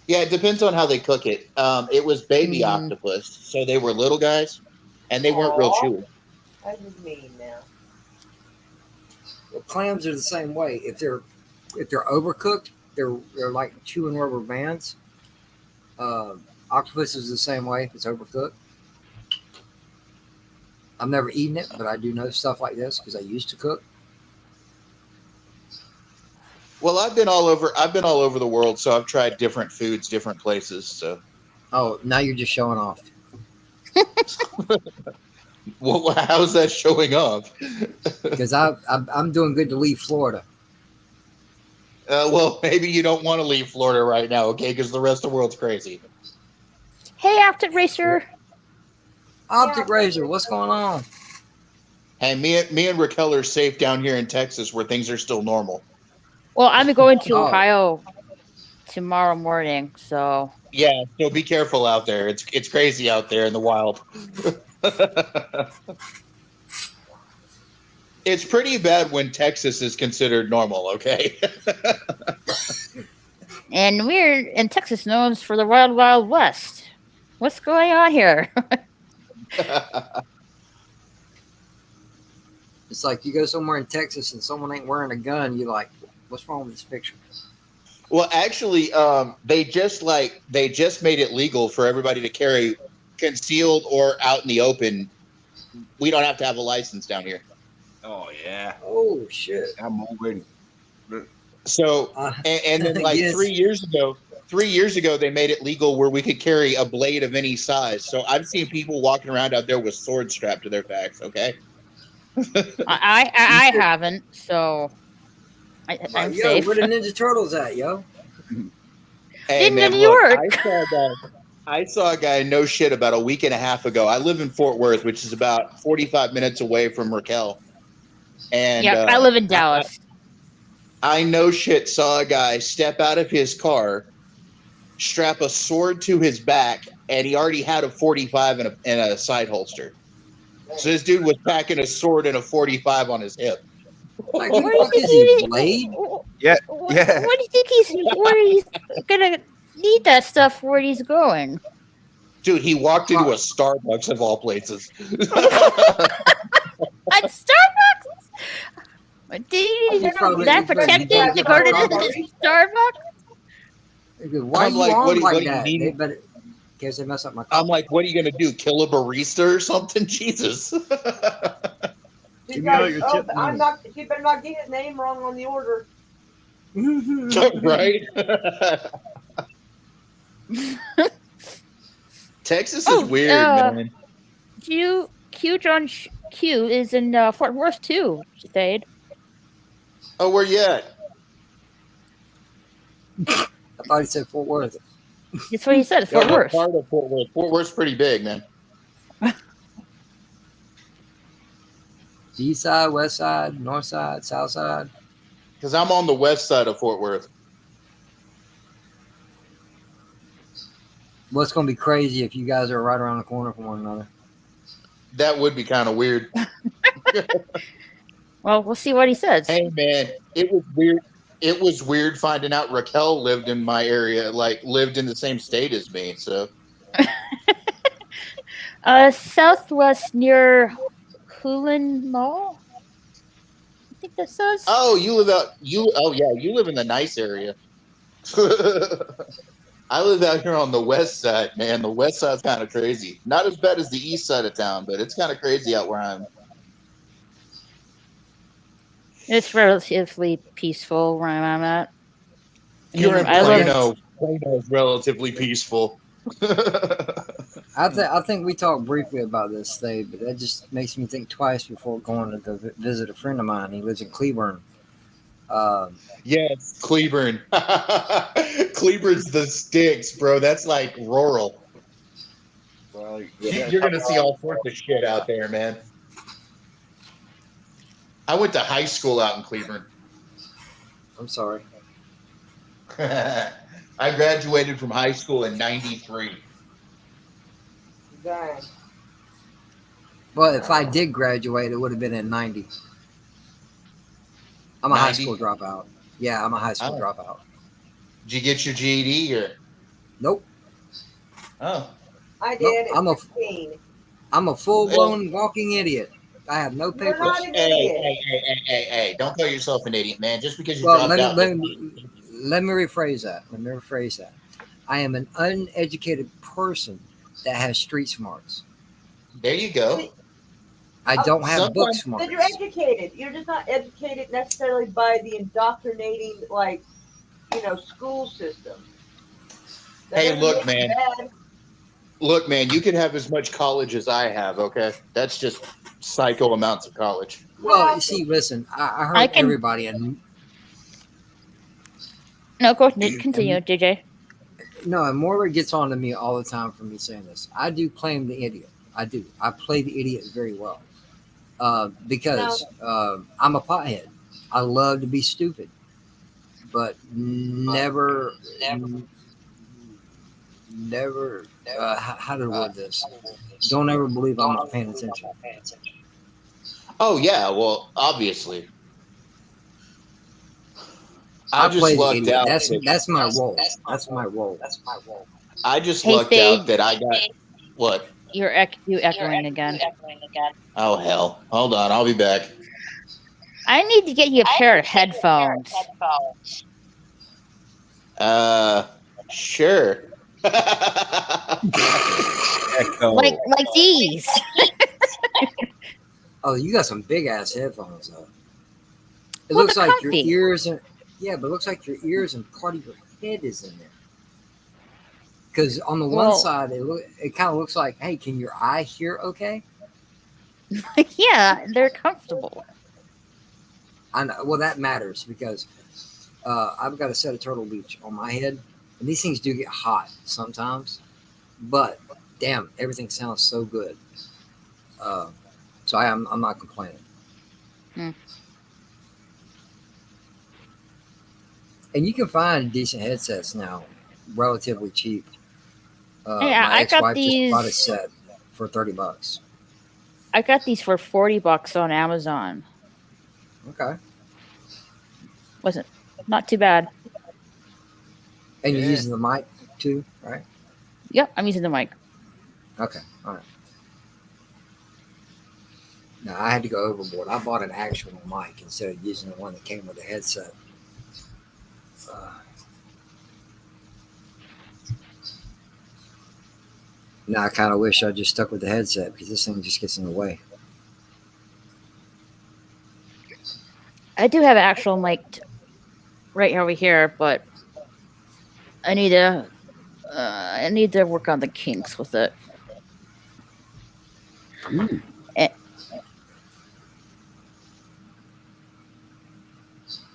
Yeah, it depends on how they cook it. It was baby Mm. octopus, so they were little guys, and they weren't real Aw. chewy. That is mean now. Well, clams are the same way. If they're overcooked, they're like chewing rubber bands. Octopus is the same way if it's overcooked. I've never eaten it, but I do know stuff like this because I used to cook. Well, I've been all over the world, so I've tried different foods, different places. So, Oh, now you're just showing off. well, how's that showing off? Because I'm doing good to leave Florida. Well, maybe you don't want to leave Florida right now, okay? Because the rest of the world's crazy. Hey, Optic Racer. Optic Razor, what's going on? And me and Raquel are safe down here in Texas, where things are still normal. Well, I'm going to Oh. Ohio tomorrow morning, so Yeah, so be careful out there. It's crazy out there in the wild. It's pretty bad when Texas is considered normal, okay? and we're in Texas known for the Wild Wild West. What's going on here? It's like you go somewhere in Texas and someone ain't wearing a gun. You're like, what's wrong with this picture? Well, actually, they just made it legal for everybody to carry concealed or out in the open. We don't have to have a license down here. Oh yeah, Oh shit! I'm moving. So, and then like Yes. 3 years ago, they made it legal where we could carry a blade of any size. So I've seen people walking around out there with swords strapped to their backs. Okay. I haven't, so I'm yo, safe. where the Ninja Turtles at, yo? Hey In man, New look, York. I saw a guy no shit about a week and a half ago. I live in Fort Worth, which is about 45 minutes away from Raquel. And Yeah, I live in Dallas. I no shit saw a guy step out of his car, strap a sword to his back, and he already had a 45 in a side holster. So this dude was packing a sword and a 45 on his hip. Like, Where who do the you fuck think is he, Blade? Yeah, What yeah. do you think where he's gonna need that stuff where he's going? Dude, he walked into a Starbucks of all places. At Starbucks? Did he He's probably- that he's probably protected to go to the Starbucks? Because why I'm you like, on what do like you that? need? They better, in case they mess up my I'm coffee. like, what are you gonna do? Kill a barista or something? Jesus. She's Give me all like, your oh, tip I'm money." not. She better not get his name wrong on the order. Right? Texas is weird, man. Q John Q is in Fort Worth too. Stayed. Oh, where you at? I thought he said Fort Worth. That's what he said. Fort Yeah, what Worth. part of Fort Worth? Fort Worth's pretty big, man. East side, west side, north side, south side. Because I'm on the west side of Fort Worth. What's going to be crazy if you guys are right around the corner from one another? That would be kind of weird. Well, we'll see what he says. Hey, man, it was weird. It was weird finding out Raquel lived in my area, like lived in the same state as me. So, Southwest near Hulen Mall. I think that says. oh, you live out. Oh yeah, you live in the nice area. I live out here on the west side, man. The west side's kind of crazy. Not as bad as the east side of town, but it's kind of crazy out where I'm. It's relatively peaceful where I'm at. You're in I live- Plano. Plano's relatively peaceful. I think we talked briefly about this today, but that just makes me think twice before going to go visit a friend of mine. He lives in Cleburne. Yes, Cleburne. Cleburne's the sticks, bro. That's like rural. You're gonna see all sorts of shit out there, man. I went to high school out in Cleburne. I'm sorry. I graduated from high school in '93. Dang. Well, if I did graduate, it would have been in 90. I'm a 90? high school dropout. Yeah, I'm a high school dropout. Did you get your GED or? Nope. Oh, I did. Nope, at 15. I'm a full-blown walking idiot. I have no You're papers. not an idiot. hey! Don't call yourself an idiot, man. Just because you Well, dropped out. let me rephrase that. I am an uneducated person that has street smarts. There you go. I don't have book sometimes- smarts. Then you're educated. You're just not educated necessarily by the indoctrinating, school system. That Hey, doesn't look, make you man. bad. Look, man, you can have as much college as I have, okay? That's just psycho amounts of college. Well, you see, listen, I heard I can- everybody, and No, go continue, JJ. no, and Moira gets on to me all the time for me saying this. I do claim the idiot. I do. I play the idiot very well because I'm a pothead. I love to be stupid, but never. How to word this? Don't ever believe I'm not paying attention. Oh, yeah, well, obviously. I just play the lucked idiot. out. That's my role. That's my role. I just Hey, lucked Fade. out that I got what? You're echoing again. Oh hell! Hold on, I'll be back. I need to get you a pair of headphones. Sure. Like these. Oh, you got some big ass headphones though. It Well, looks they're like your comfy. ears and but it looks like your ears and part of your head is in there. Because on the one Well- side, it kind of looks like, hey, can your eye hear okay? Yeah, they're comfortable. I know. Well, that matters because I've got a set of Turtle Beach on my head, And these things do get hot sometimes, but damn, everything sounds so good. Uh, so I'm not complaining. Hmm. And you can find decent headsets now, relatively cheap. Yeah, My I got ex-wife just bought a these. set for $30. I got these for $40 on Amazon. Okay. Wasn't not too bad. And you're Yeah. using the mic too, right? Yep, I'm using the mic. Okay. All right. Now I had to go overboard. I bought an actual mic instead of using the one that came with the headset. Uh, now I kind of wish I just stuck with the headset because this thing just gets in the way. I do have an actual mic right over here, but I need to work on the kinks with it. Ooh. Eh,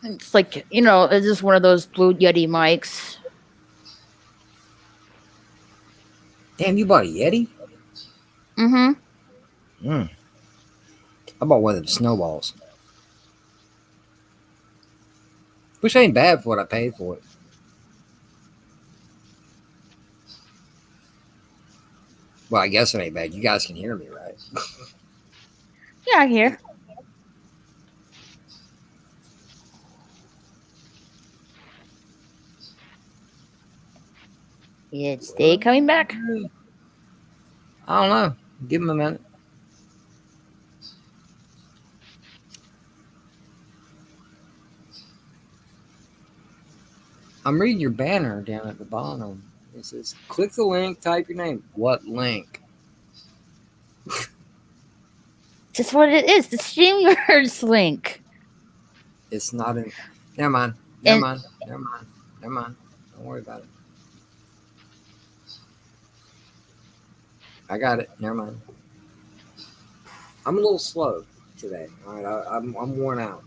It's like, it's just one of those Blue Yeti mics. Damn, you bought a Yeti? Mm-hmm. I bought one of them snowballs. Which ain't bad for what I paid for it. Well, I guess it ain't bad. You guys can hear me, right? Yeah, I hear. Is they coming back? I don't know. Give him a minute. I'm reading your banner down at the bottom. It says, click the link, type your name. What link? Just what it is. The StreamYards link. It's not in. Never mind. Never And- mind. Never mind. Never mind. Don't worry about it. I got it. Never mind. I'm a little slow today. All right, I'm worn out.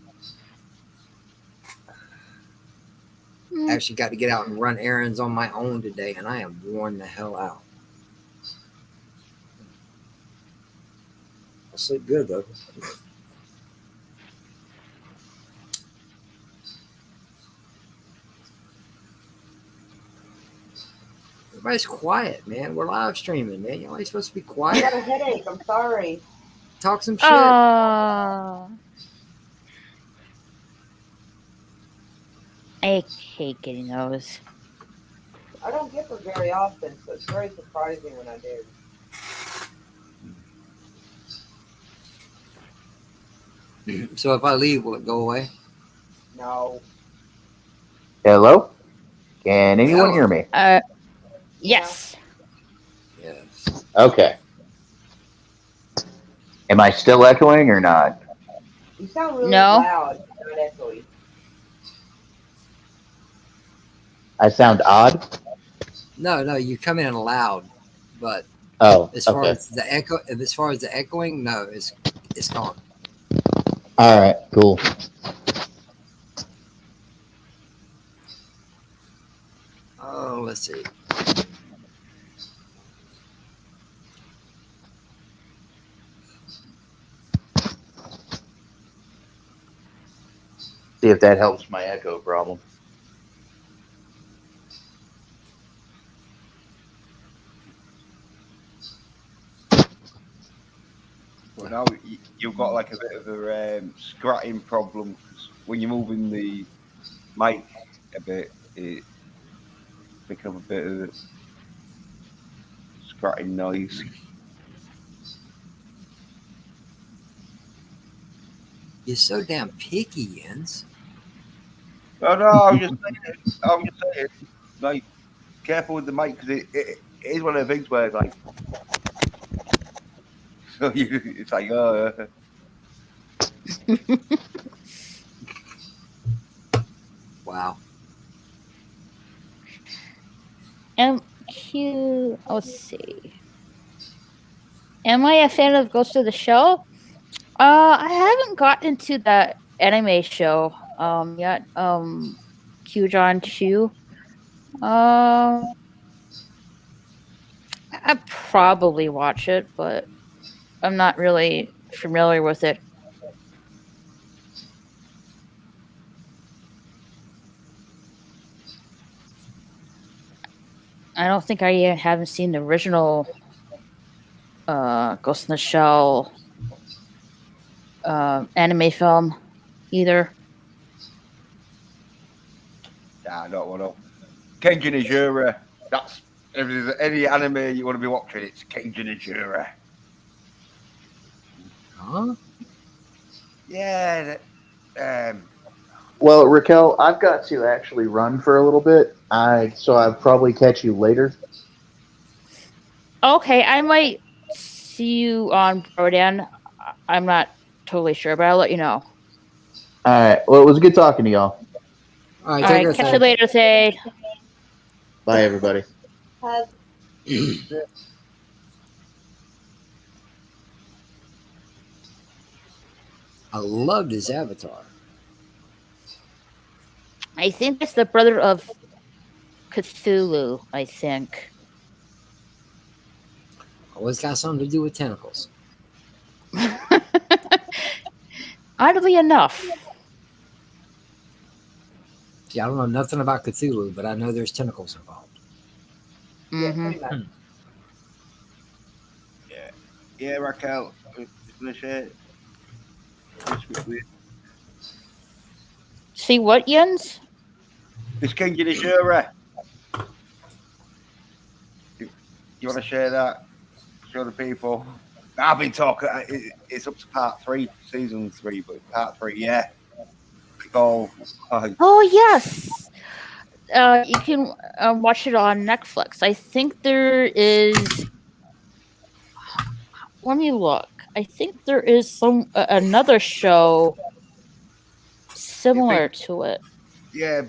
Actually, got to get out and run errands on my own today, and I am worn the hell out. I sleep good though. Everybody's quiet, man. We're live streaming, man. You're only supposed to be I quiet. got a headache. I'm sorry. Talk some shit. Oh. I hate getting those. I don't get them very often, so it's very surprising when I do. So if I leave, will it go away? No. Hello? Can anyone hear me? Yes. Yes. Okay. Am I still echoing or not? You sound really No. loud, not echoey. I sound odd? No, you come in loud, but Oh, as far okay. as the echo, as far as the echoing, no, it's gone. All right, cool. Oh, let's see. See if that helps my echo problem. Well, now you've got like a bit of a scratching problem 'cause when you're moving the mic a bit, it becomes a bit of scratching noise. You're so damn picky, Jens. Oh no, I was just saying, like, careful with the mic because it is one of the things where it's like, so it's like, Wow. Let's see. Am I a fan of Ghost of the Shell? I haven't gotten into that anime show yet. Kyujon Shu. I'd probably watch it, but I'm not really familiar with it. I don't think I haven't seen the original Ghost in the Shell anime film either. Yeah, I don't want to. Kenji Nijura. That's if there's any anime you want to be watching, it's Kenji Nijura. Huh? Yeah. Well, Raquel, I've got to actually run for a little bit. So I'll probably catch you later. Okay, I might see you on Brodan. I'm not totally sure, but I'll let you know. All right. Well, it was good talking to y'all. All right, All take right, care. catch you later, Say. Bye, everybody. I loved his avatar. I think it's the brother of Cthulhu, I think. Always got something to do with tentacles. Oddly enough. See, I don't know nothing about Cthulhu, but I know there's tentacles involved. Mm-hmm. Yeah, Raquel. Finish it. See what, Jens? It's Kenji Nijura. You want to share that? Show the people. I've been talking. It's up to part 3, season 3, but part 3, yeah. Go. Oh yes. You can watch it on Netflix. I think there is. Let me look. I think there is some another show similar to it. Yeah,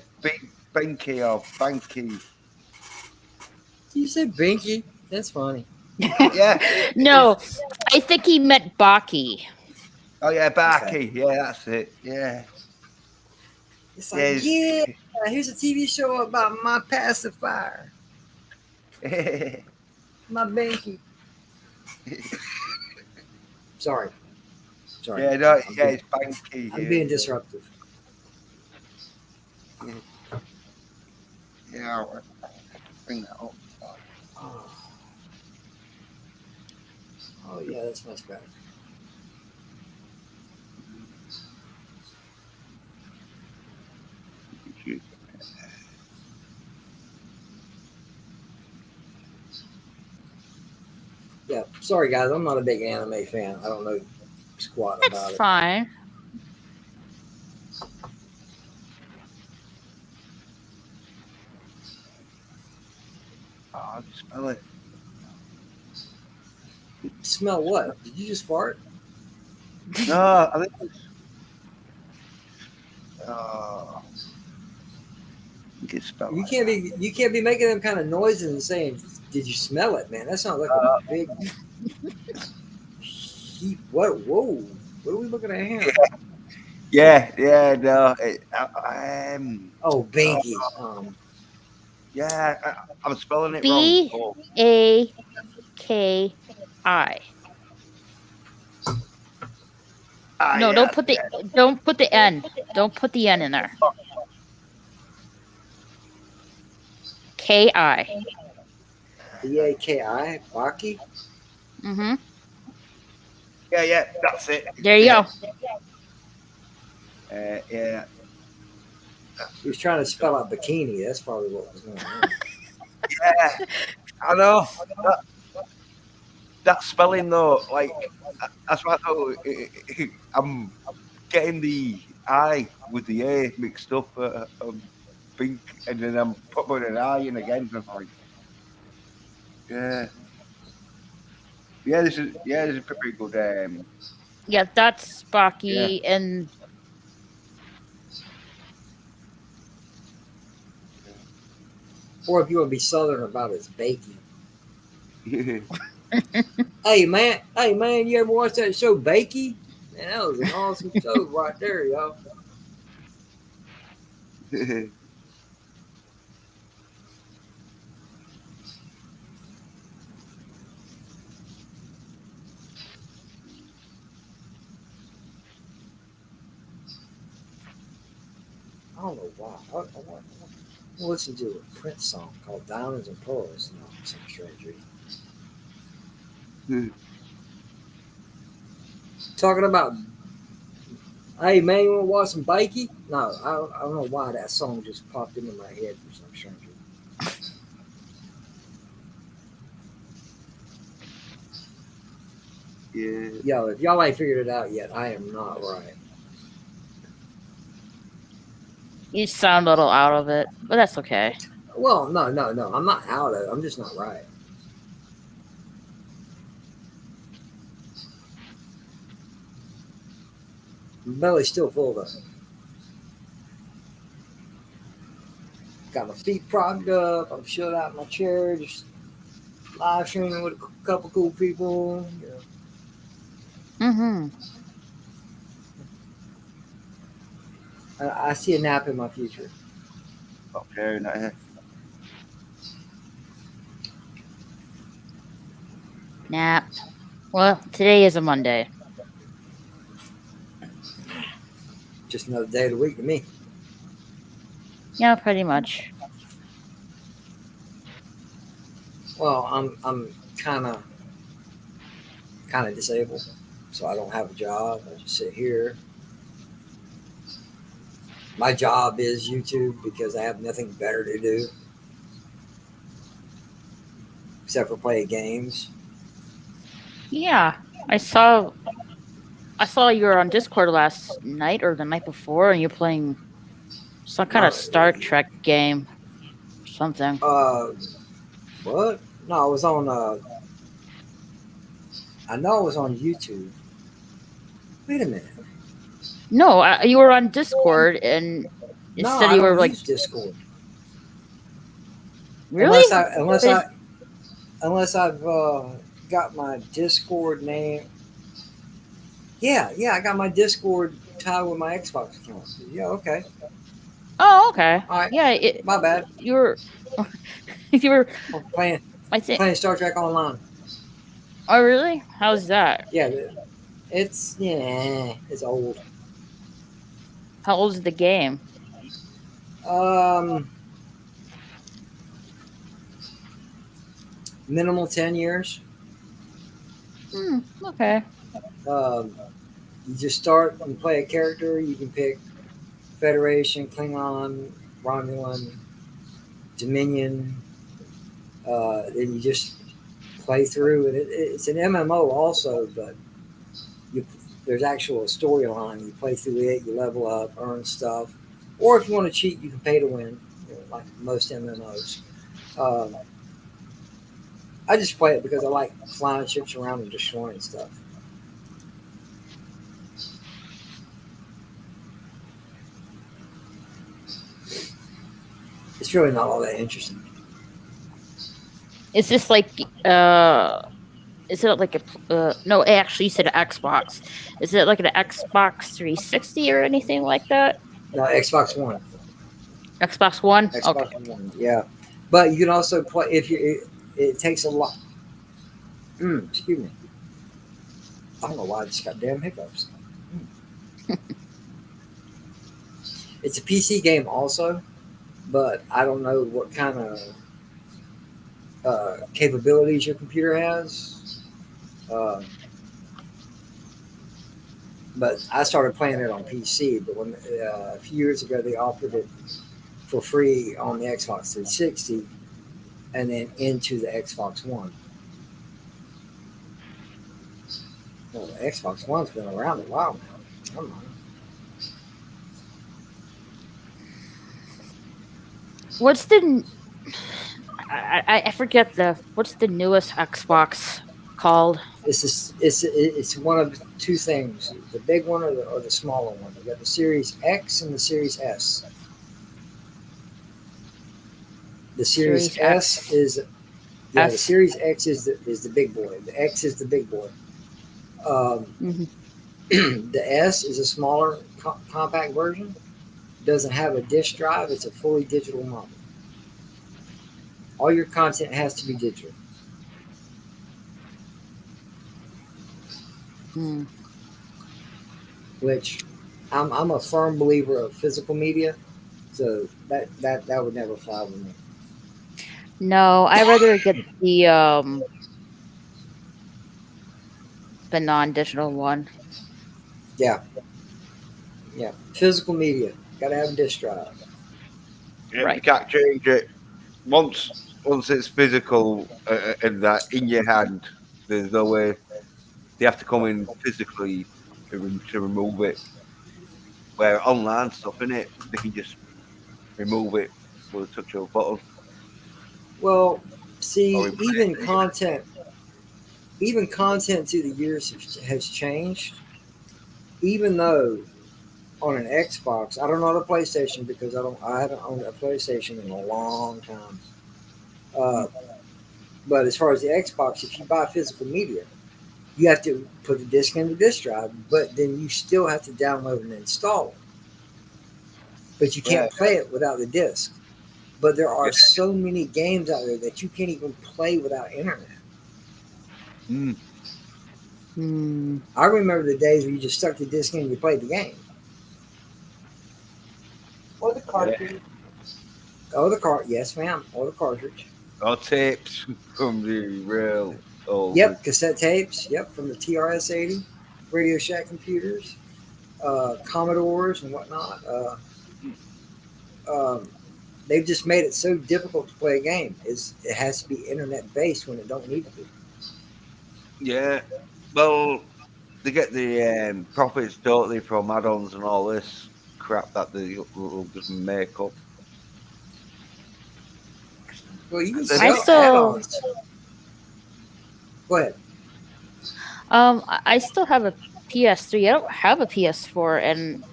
Binky or Banky. You said Binky? That's funny. Yeah. No, I think he meant Baki. Oh yeah, Baki. Yeah, that's it. Yeah. It's like, yeah, here's a TV show about my pacifier. My Binky. Sorry. Yeah, no, it's Banky. I'm being disruptive. Yeah, I'll bring that up. Oh yeah, that's much better. Yeah, sorry guys, I'm not a big anime fan. I don't know squat about That's it. fine. Oh, I can smell it. Smell what? Did you just fart? No, I think it's. Oh. You can't be making them kind of noises and saying, "Did you smell it, man?" That sounds like a big heap. What? Whoa! What are we looking at here? Yeah, no. Oh, Binky. Yeah, I'm spelling it B wrong. A K I. No, yeah, don't put the N. Don't put the N in there. K-I. B-A-K-I? Baki? Mm-hmm. Yeah, that's it. There you go. Yeah. He was trying to spell out bikini. That's probably what was going on. Yeah, I know. That spelling though, like that's why I'm getting the I with the A mixed up. Think, and then I'm putting an I in again. I'm like, this is a pretty good. Yeah, that's Baki and. Or if you want to be southern about it, it's baking. Hey man, you ever watch that show Bakey? Man, that was an awesome show right there, y'all. I don't know why. I listened to a Prince song called Diamonds and Pearls. No, some strange reason. Talking about, hey man, you want to watch some Bikey? No, I don't know why that song just popped into my head for some strange reason. Yeah. Yo, if y'all ain't figured it out yet, I am not right. You sound a little out of it, but that's okay. Well, no. I'm not out of it. I'm just not right. My belly's still full though. Got my feet propped up. I'm chilled out in my chair, just live streaming with a couple cool people. You know. Mm-hmm. I see a nap in my future. Okay, not here. Nap. Well, today is a Monday. Just another day of the week to me. Yeah, pretty much. Well, I'm kind of disabled, so I don't have a job. I just sit here. My job is YouTube because I have nothing better to do except for play games. Yeah, I saw you were on Discord last night or the night before, and you're playing some kind of Star Trek game, something. What? No, I was on. I know I was on YouTube. Wait a minute. No, you were on Discord, and it No, said I you don't were like, use Discord. really? Unless I've got my Discord name. Yeah, I got my Discord tied with my Xbox account. Yeah, okay. Oh, okay. All right. Yeah, My bad. you were I'm playing I think. playing Star Trek Online. Oh, really? How's that? Yeah, it's old. How old is the game? Minimal 10 years. Okay. You just start and play a character. You can pick Federation, Klingon, Romulan, Dominion. Then you just play through it. It's an MMO also, but there's actual storyline. You play through it, you level up, earn stuff. Or if you want to cheat, you can pay to win, like most MMOs. I just play it because I like flying ships around and destroying stuff. It's really not all that interesting. Is this like is it like a no? Actually, you said an Xbox. Is it like an Xbox 360 or anything like that? No, Xbox One. Xbox One. Xbox Okay. One, yeah. But you can also play if you. It takes a lot. Excuse me. I don't know why I just got damn hiccups. It's a PC game also, but I don't know what kind of capabilities your computer has. But I started playing it on PC. But when a few years ago they offered it for free on the Xbox 360, and then into the Xbox One. Well, the Xbox One's been around a while now. Come on. What's the? I forget what's the newest Xbox called? It's one of two things: the big one or the smaller one. You got the Series X and the Series S. The Series S is the Series X is the big boy. The X is the big boy. The S is a smaller compact version. Doesn't have a disk drive. It's a fully digital model. All your content has to be digital. Which I'm a firm believer of physical media So that would never fly with me. No, I'd rather get the non-digital one. Yeah, yeah. Physical media, gotta have a disk drive. Yeah, you Right. can't change it. Once it's physical and that in your hand, there's no way they have to come in physically to remove it. Where online stuff, in it, they can just remove it with a touch of a button Well, or see, replace it. even content through the years has changed. Even though on an Xbox, I don't know the PlayStation because I haven't owned a PlayStation in a long time. Uh, but as far as the Xbox, if you buy physical media, you have to put a disc in the disc drive, but then you still have to download and install it. But you Yeah, can't play it without the disc. But there are so many games out there that you can't even play without internet. mm, Hmm. I remember the days where you just stuck the disc in and you played the game. Or the yeah. cartridge. Oh, the cart, yes, ma'am, or the cartridge. Or tapes from the real old. Yep, cassette tapes. Yep, from the TRS-80, Radio Shack computers, Commodores, and whatnot. Um, they've just made it so difficult to play a game. It has to be internet based when it don't need to be. Yeah. Well, they get the profits, don't they, from add-ons and all this crap that they will just make up. Well, you can 'Cause I sell still add-ons. Go ahead. I still have a PS3. I don't have a PS4, and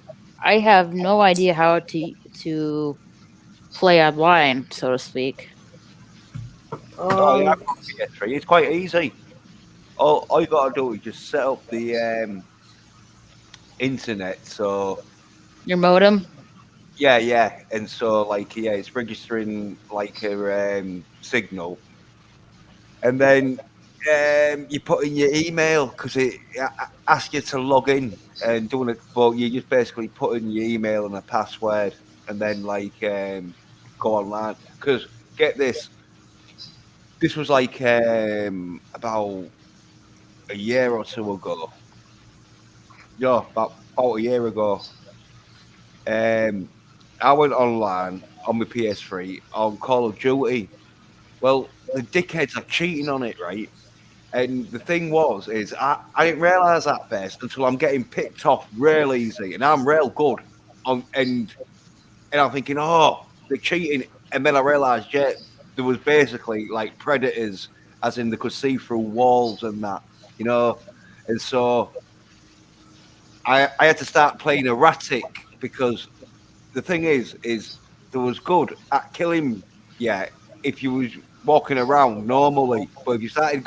I have no idea how to play online, so to speak. oh yeah, I've Um, got a PS3. It's quite easy. All you got to do is just set up the internet. So Your modem. yeah, and so like yeah, it's registering like a signal, and then you put in your email because it asks you to log in and doing it. But you just basically put in your email and a password, and then like go online. Because get this was like about a year or two ago. Yeah, about a year ago. Um, I went online on my PS3 on Call of Duty. Well, the dickheads are cheating on it, right? And the thing is I didn't realise that first until I'm getting picked off real easy, and I'm real good. On and I'm thinking, oh, they're cheating, and then I realised, yeah, there was basically like predators, as in they could see through walls and that, you know. And so I had to start playing erratic because the thing is there was good at killing, yeah, if you was walking around normally, but if you started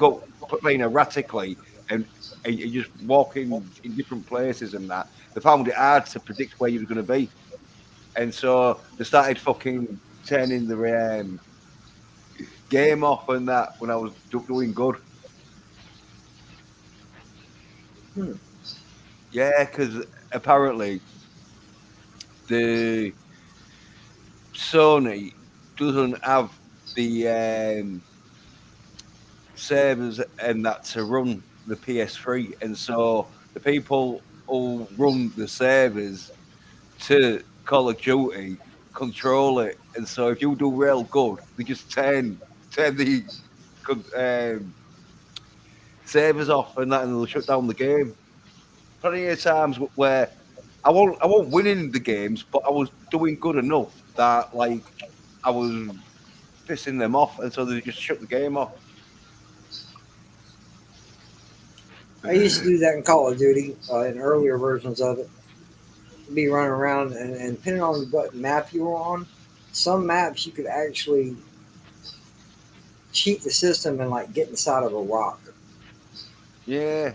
playing erratically and you're just walking in different places and that, they found it hard to predict where you were going to be, and so they started fucking turning the game off and that when I was doing good. hmm. Yeah, because apparently the Sony doesn't have the servers and that to run the PS3, and so the people who run the servers to Call of Duty control it, and so if you do real good, they just turn the um, servers off and that, and they'll shut down the game. Plenty of times where I won't winning the games, but I was doing good enough that like I was pissing them off, and so they just shut the game off. I used to do that in Call of Duty in earlier versions of it. Be running around and depending on what map you were on, some maps you could actually cheat the system and like get inside of a rock, Yeah.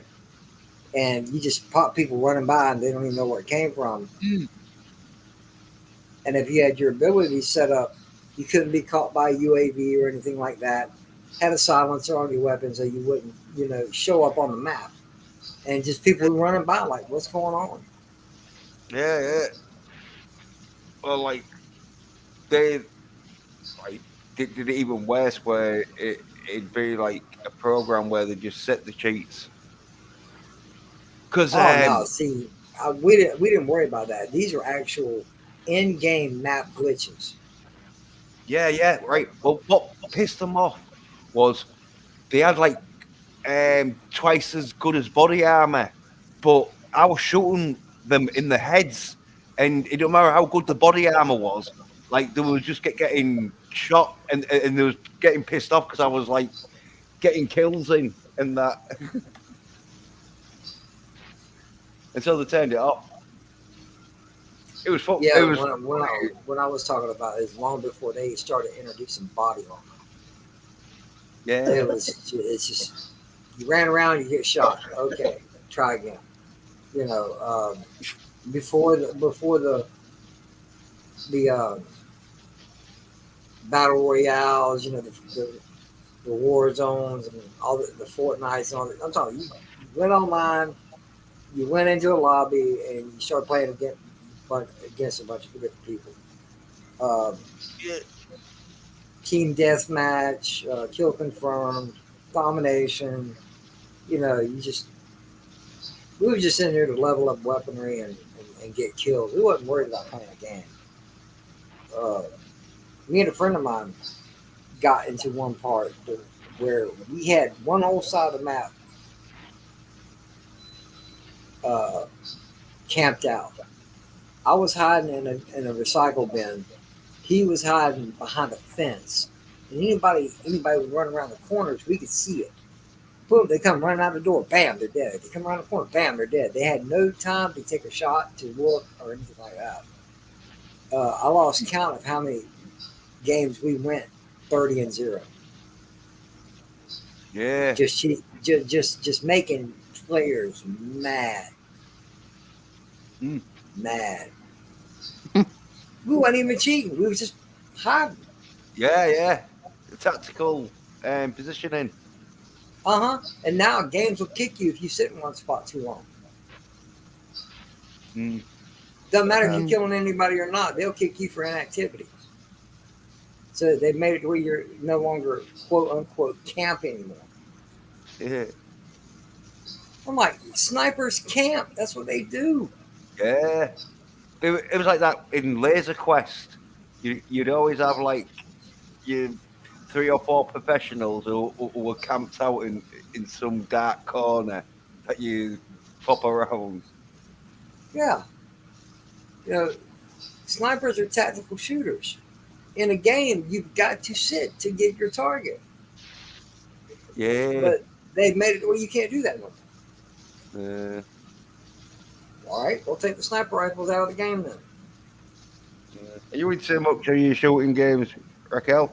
and you just pop people running by and they don't even know where it came from. Mm. And if you had your ability set up, you couldn't be caught by UAV or anything like that. Had a silencer on your weapon so you wouldn't, show up on the map. And just people running by like, what's going on? Yeah. Well, like they like did it even worse, where it'd be like a program where they just set the cheats. Because Oh no, see, we didn't worry about that. These are actual in-game map glitches. yeah, right. Well, what pissed them off was they had like twice as good as body armor, but I was shooting them in the heads, and it don't matter how good the body armor was. Like they was just getting shot, and they was getting pissed off because I was like getting kills in and that, and so they turned it off. It was fun. It Yeah, was when I was talking about it, long before they started introducing body armor. yeah, It's just you ran around, you get shot. Okay, try again. You know, before the battle royales, the war zones and all the Fortnites and all that. I'm talking. You went online, you went into a lobby, and you started playing against a bunch of different people. Um, yeah, Team deathmatch, kill confirmed, domination. We were just in there to level up weaponry and get kills. We wasn't worried about playing a game. Uh, Me and a friend of mine got into one part where we had one whole side of the map uh, camped out. I was hiding in a recycle bin. He was hiding behind a fence. And anybody would run around the corners, we could see it. Boom, they come running out the door, bam, they're dead. They come around the corner, bam, they're dead. They had no time to take a shot, to look, or anything like that. I lost count of how many games we went 30-0. yeah. Just making players mad. Mm. Mad. We wasn't even cheating. We was just hiding. Yeah. The tactical positioning. And now games will kick you if you sit in one spot too long. Mm. Doesn't matter if you're killing anybody or not. They'll kick you for inactivity. So they've made it where you're no longer quote unquote camp anymore. Yeah, I'm like, snipers camp. That's what they do. yeah. It was like that in Laser Quest. You'd always have like your 3 or 4 professionals who were camped out in some dark corner that you pop around. Yeah. You know, snipers are tactical shooters. In a game, you've got to sit to get your target. Yeah. But they've made it where you can't do that no more. Uh, All right, we'll take the sniper rifles out of the game then. are you into much of your shooting games, Raquel?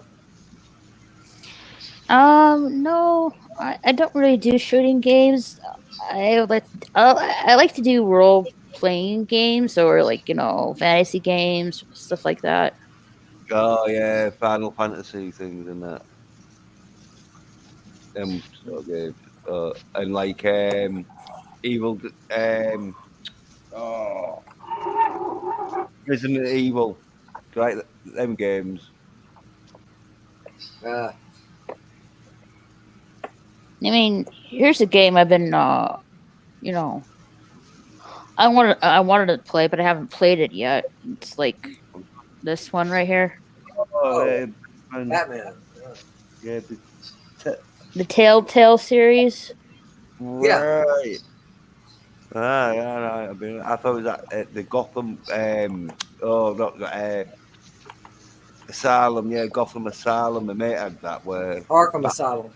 No, I don't really do shooting games. I like I like to do role playing games or like fantasy games, stuff like that. Oh yeah, Final Fantasy things and that. Sort of games. And like Evil oh Resident Evil. Like them games. Uh, I mean, here's a game I've been you know I wanted to play, but I haven't played it yet. It's like this one right here, Oh, oh, and Batman. yeah, the Telltale series. Yeah. right. Yeah, no, I mean, I thought it was that the Gotham. Oh, not Asylum. Yeah, Gotham Asylum. My mate had that where. Arkham Asylum.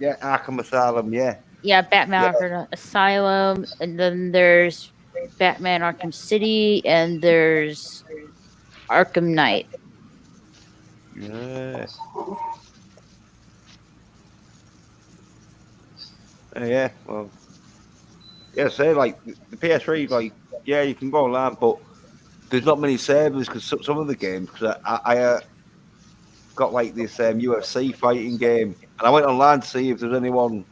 Yeah, Arkham Asylum. Yeah, Yeah, Batman yeah, Arkham Asylum, and then there's Batman Arkham City, and there's Arkham Knight. yeah, yeah. Well, yeah. Say like the PS3, like yeah, you can go online, but there's not many servers because some of the games. Because I got like this UFC fighting game, and I went online to see if there's anyone,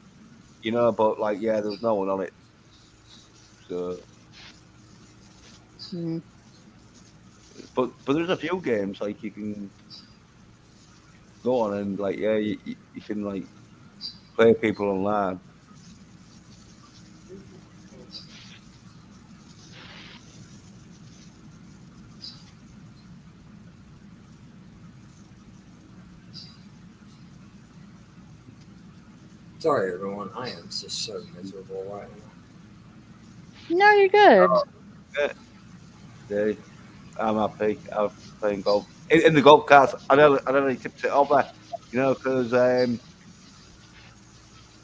but like yeah, there was no one on it. So Hmm. But there's a few games like you can go on and like you can like play people online. Sorry, everyone. I am just so miserable right now. No, you're good. Yeah, I'm happy. I'm playing golf in the golf carts. I nearly tipped it over, because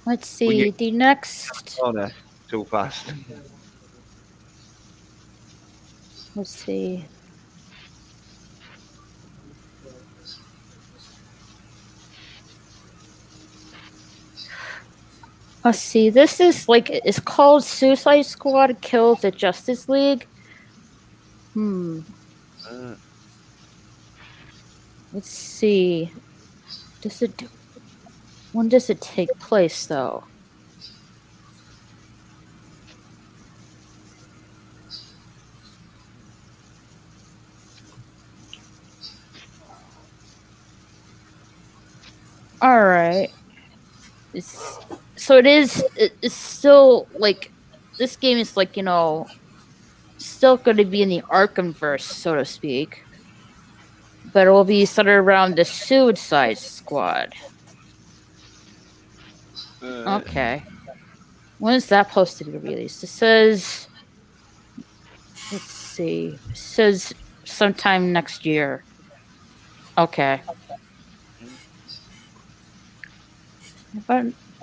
Let's when you see. The next. corner too fast. Let's see. Let's see. This is it's called Suicide Squad Kills the Justice League. Let's see. When does it take place though? All right. It's still this game is still going to be in the Arkhamverse, so to speak, but it will be centered around the Suicide Squad. Okay. When is that supposed to be released? It says, let's see, it says sometime next year. Okay.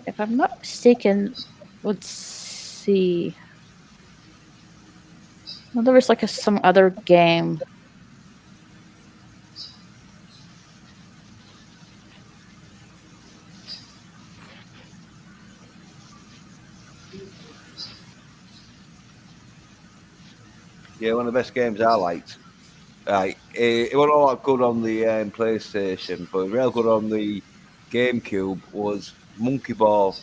If I'm not mistaken, let's see. Well, there was some other game. Yeah, one of the best games I liked. It wasn't all that good on the PlayStation, but real good on the GameCube was Monkey Ball.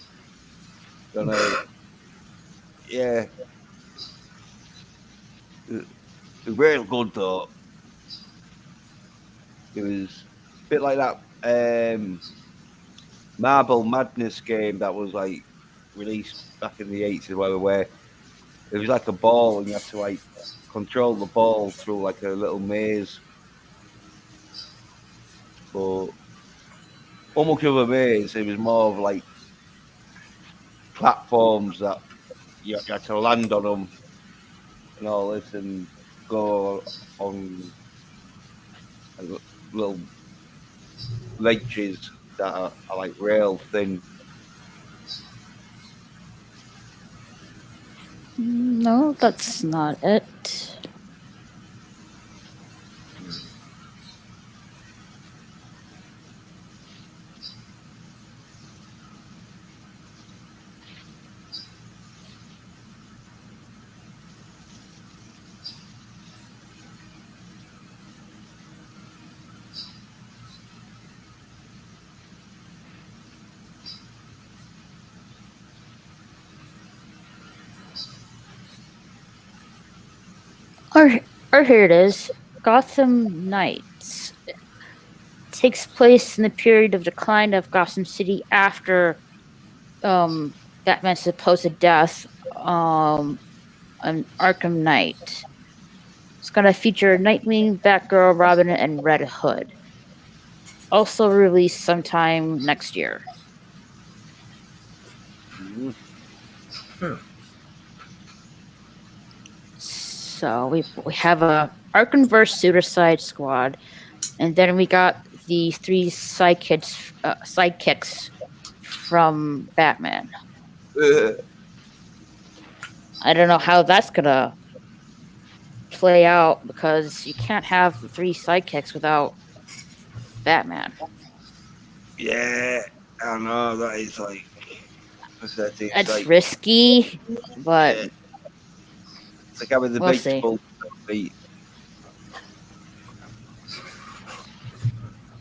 Yeah, it was real good though. It was a bit like that Marble Madness game that was released back in the 80s, where it was like a ball and you had to control the ball through a little maze. But almost of a maze, it was more of platforms that you had to land on them and all this and go on little ledges that are rail thin. No, that's not it. Or here it is. Gotham Knights. It takes place in the period of decline of Gotham City after Batman's supposed death, an Arkham Knight. It's gonna feature Nightwing, Batgirl, Robin, and Red Hood. Also released sometime next year. So we have a Arkhamverse Suicide Squad, and then we got the three sidekicks from Batman. I don't know how that's gonna play out because you can't have the three sidekicks without Batman. Yeah, I know that is pathetic. That's risky, but yeah. It's having the we'll baseball beat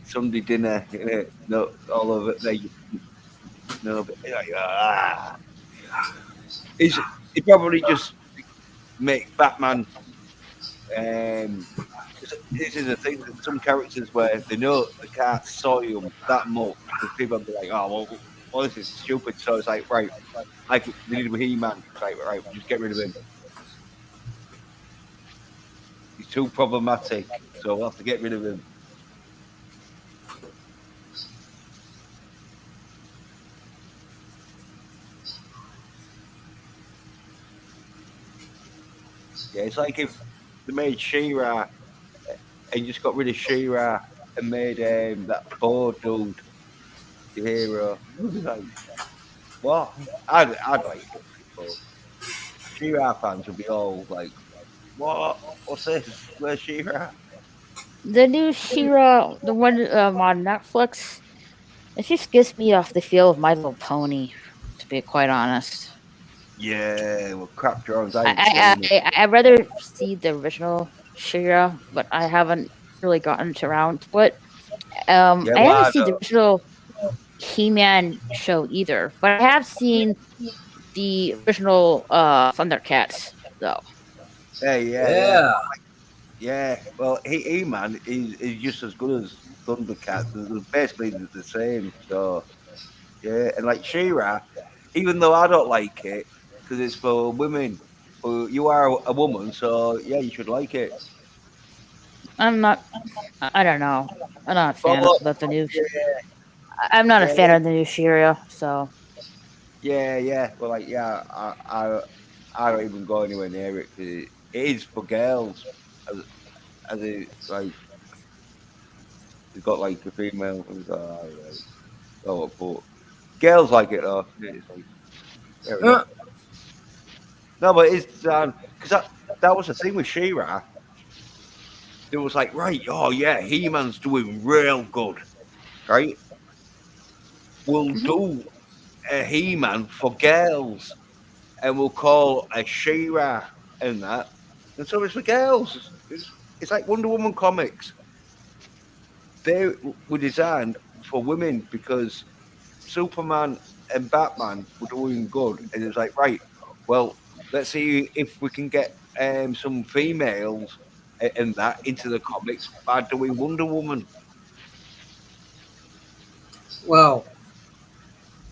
Sunday dinner. No, all of it. No, but he probably just make Batman This is the thing. There's some characters where they know they can't soy them that much because people will be like, "Oh, well, this is stupid." So it's like, right, like they did with He-Man. It's like, right, just get rid of him. He's too problematic, so we'll have to get rid of him. Yeah, it's like if they made She-Ra and just got rid of She-Ra and made that Bo dude the hero. We'd be like, what? I'd like it, but She-Ra fans would be all like, what? What's this? Where's She-Ra? The new Shira, the one on Netflix, it just gives me off the feel of My Little Pony, to be quite honest. Yeah, well, crap, Jones, I ain't seen it. I'd rather see the original Shira, but I haven't really gotten around to it. Yeah, I well, haven't I seen the don't. original He-Man show either, but I have seen the original Thundercats though. Yeah. Yeah, well, He-Man is just as good as Thundercats. They're basically the same. So, yeah, and like She-Ra, even though I don't like it because it's for women, but you are a woman, so yeah, you should like it. I'm not. I don't know. I'm not a But fan look, of the new. yeah, I'm not a yeah, fan of the new Shira, so yeah. Well, like, yeah, I don't even go anywhere near it 'cause it is for girls, as it like it's got like a female. And so, right. Oh, but girls like it though. It's like fair enough. No, but it's because that was the thing with She-Ra. It was like, right, oh yeah, He-Man's doing real good, right? We'll Mhm. do a He-Man for girls, and we'll call a She-Ra and that, and so it's for girls. It's like Wonder Woman comics. They were designed for women because Superman and Batman were doing good, and it was like, right, well, let's see if we can get some females and that into the comics by doing Wonder Woman. Well,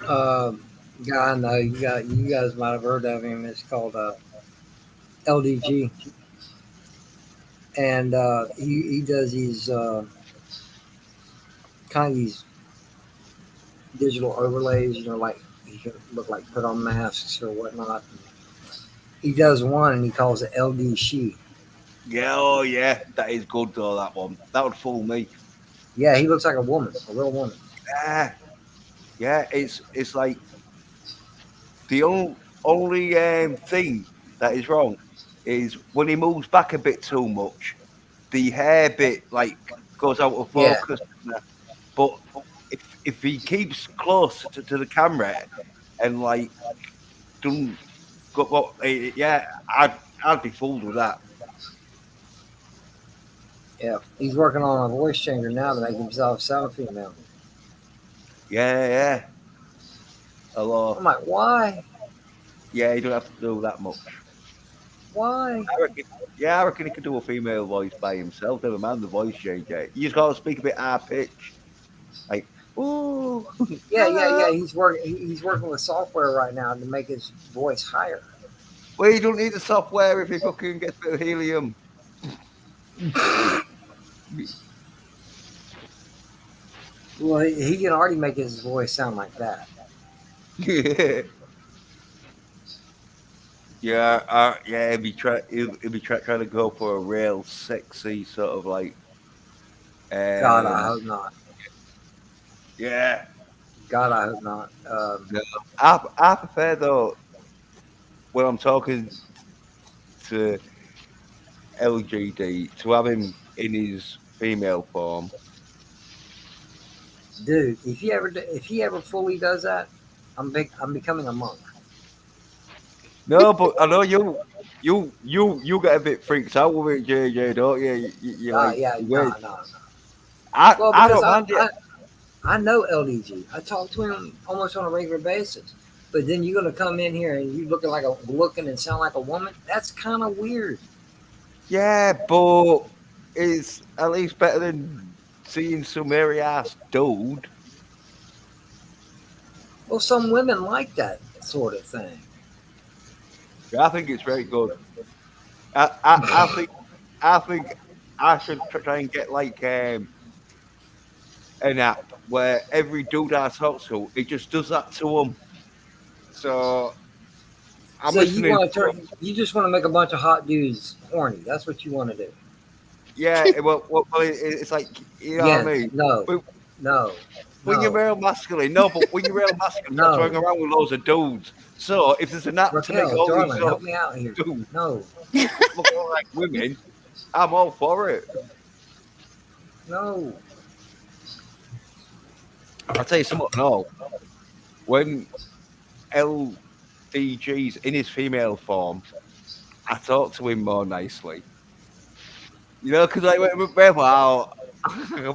guy I know you guys might have heard of him. It's called LDG, and he does these kind of these digital overlays. You know, like you can look like put on masks or whatnot. He does one, and he calls it LD She. Yeah, oh yeah, that is good though. That one, that would fool me. Yeah, he looks like a woman, a real woman. Yeah, yeah, it's like the only thing that is wrong is when he moves back a bit too much, the hair bit like goes out of Yeah, focus. But if he keeps close to the camera and like doesn't go, yeah, I'd be fooled with that. yeah. He's working on a voice changer now to make himself sound female. Yeah. I'm Hello. like, why? Yeah, you don't have to do that much. Why? I reckon, yeah, I reckon he could do a female voice by himself. Never mind the voice changer. You just gotta speak a bit high pitch, like ooh, Yeah. hello. He's working with software right now to make his voice higher. Well, you don't need the software if you fucking get a bit of helium. Well, he can already make his voice sound like that. Yeah. He'll be trying to go for a real sexy sort of like, God, I um, hope not. yeah. God, I hope not. No, I prefer though when I'm talking to LGD to have him in his female form. Dude, if he ever fully does that, I'm becoming a monk. No, but I know you get a bit freaked out with it, JJ, don't you? You like Yeah, the way no. Well, I because don't mind it. I know LDG. I talk to him almost on a regular basis. But then you're gonna come in here and you looking and sound like a woman. That's kind of weird. Yeah, but is at least better than seeing some hairy ass dude. Well, some women like that sort of thing. I think it's very good. I think I should try and get like an app where every dude I talk to, it just does that to them. So I'm So you listening. want to turn? You just want to make a bunch of hot dudes horny. That's what you want to do. Yeah, it's like you know what I Yes. mean. No. But No. when you're No. real masculine, no, but when you're real masculine, you're No. throwing around with loads of dudes. So if there's an app to make Raquel, all these darling, sort help of me out here. dudes No. look like women, I'm all for it. No. I'll tell you something. No, when LDG's in his female form, I talk to him more nicely. You know, because like wow,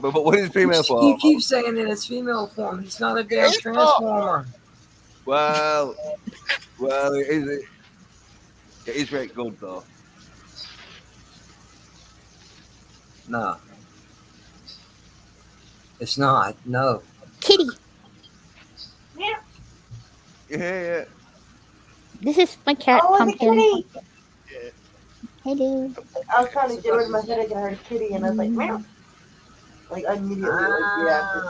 but when his female form, You keep saying in his female form. He's not a damn it's not. transformer. Well, it is very good though. No. It's not. No. Kitty, Yeah. this is my cat, Oh, the Pumpkin. kitty! Hello. I was trying to get rid of my headache and I heard a kitty and I was like, meow. Like, immediately reacted.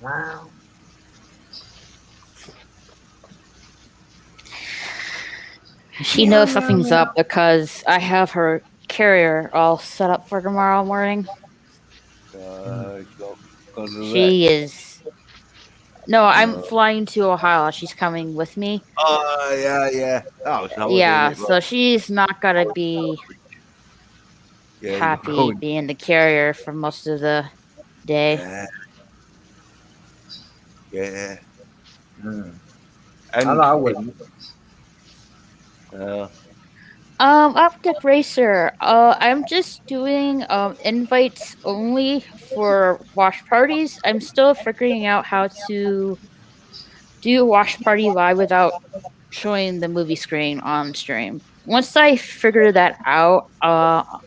Wow. She knows something's up because I have her carrier all set up for tomorrow morning. She is. No, I'm flying to Ohio. She's coming with me. Yeah. Oh, so Yeah, so she's not gonna be happy going. being the carrier for most of the day. Yeah. Mm. And I wouldn't. Optic Racer. I'm just doing invites only for watch parties. I'm still figuring out how to do a watch party live without showing the movie screen on stream. Once I figure that out, I'll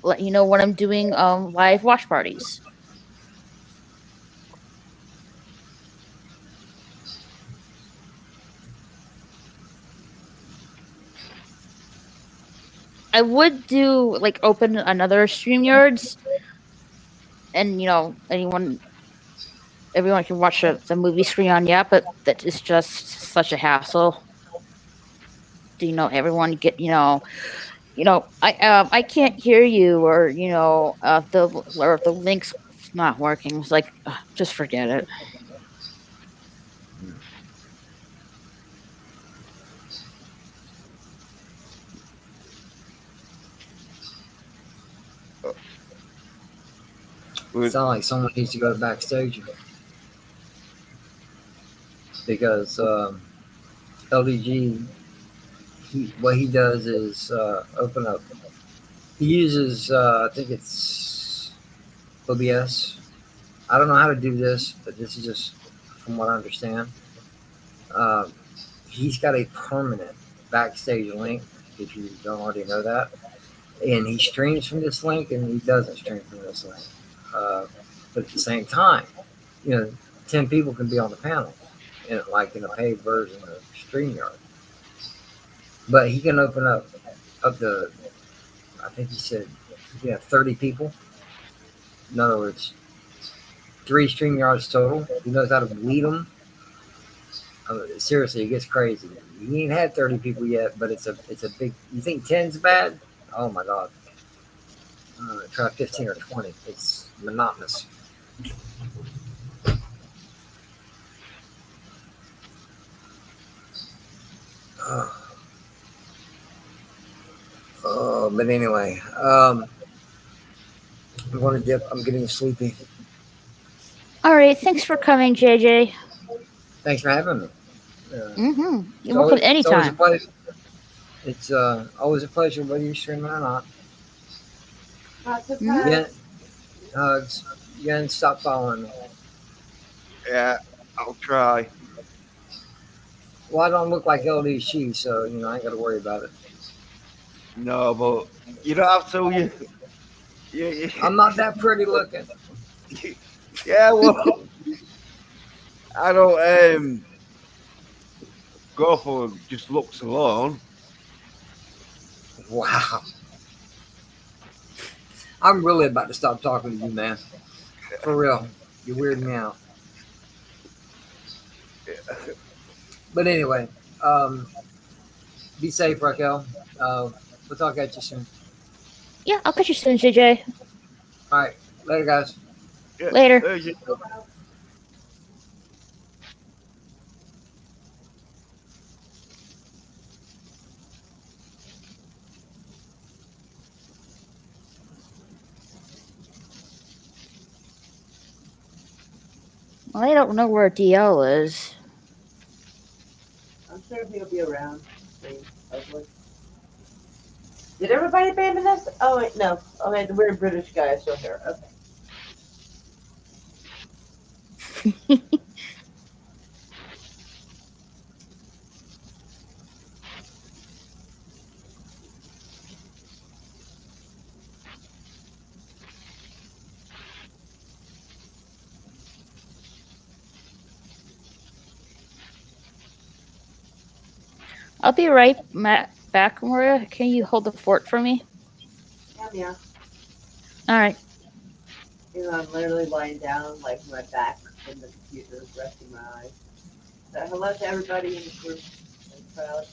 let you know when I'm doing live watch parties. I would do like open another StreamYards, and everyone can watch the movie screen on but that is just such a hassle. Do everyone get I can't hear you, or the link's not working. It's like just forget it. It sounds like someone needs to go backstage because LDG, what he does is open up. He uses, I think it's OBS. I don't know how to do this, but this is just from what I understand. He's got a permanent backstage link, if you don't already know that. And he streams from this link and he doesn't stream from this link. But at the same time, 10 people can be on the panel, like in a paid version of StreamYard. But he can open up to, I think he said, 30 people. In other words, 3 StreamYards total. He knows how to lead them. Seriously, it gets crazy. He ain't had 30 people yet, but it's a big. You think 10's bad? Oh my god! Try 15 or 20. It's monotonous. But anyway, I'm going to dip. I'm getting sleepy. All right, thanks for coming, JJ. Thanks for having me. You're welcome anytime. It's always a pleasure, whether you're streaming or not. Hugs. Again, stop following me. Yeah, I'll try. Well, I don't look like LD she, so I ain't got to worry about it. No, but you don't have to. You, I'm not that pretty looking. yeah, well, I don't go for just looks alone. Wow. I'm really about to stop talking to you, man. For real. You're weirding me out. But anyway, be safe, Raquel. We'll talk at you soon. Yeah, I'll catch you soon, JJ. All right. Later, guys. Yeah, Later. you I don't know where DL is. I'm sure he'll be around soon, hopefully. Did everybody abandon us? Oh wait, no. Okay, the weird British guy is still here. Okay. I'll be right back, Maria. Can you hold the fort for me? Yeah. All right. I'm literally lying down, like my back in the computer, resting my eyes. So hello to everybody in the group and crowd.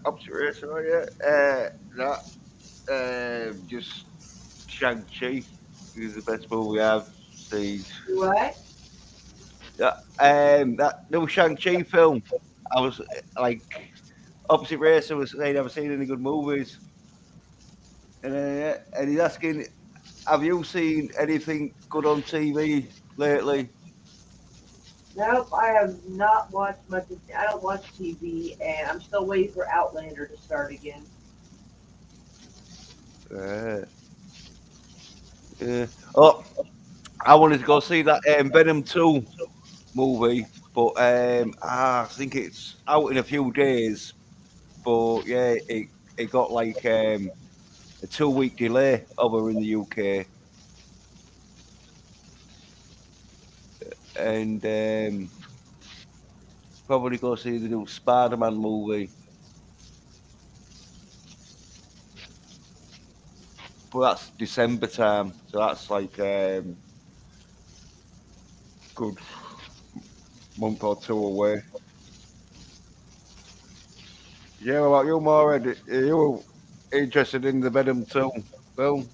observation, yeah. That just Shang-Chi is the best movie I've seen. What? Yeah, that new Shang-Chi film. I was like, opposite racer was saying, I've seen any good movies, and he's asking, have you seen anything good on TV lately? Nope, I have not watched much. I don't watch TV, and I'm still waiting for Outlander to start again. Uh, yeah. Oh, I wanted to go see that Venom 2 movie, but I think it's out in a few days. But yeah, it got like a 2 week delay over in the UK, and probably go see the new Spider-Man movie. But that's December time, so that's like good month or two away. Yeah, what about you, Maura? Are you interested in the Venom 2 film?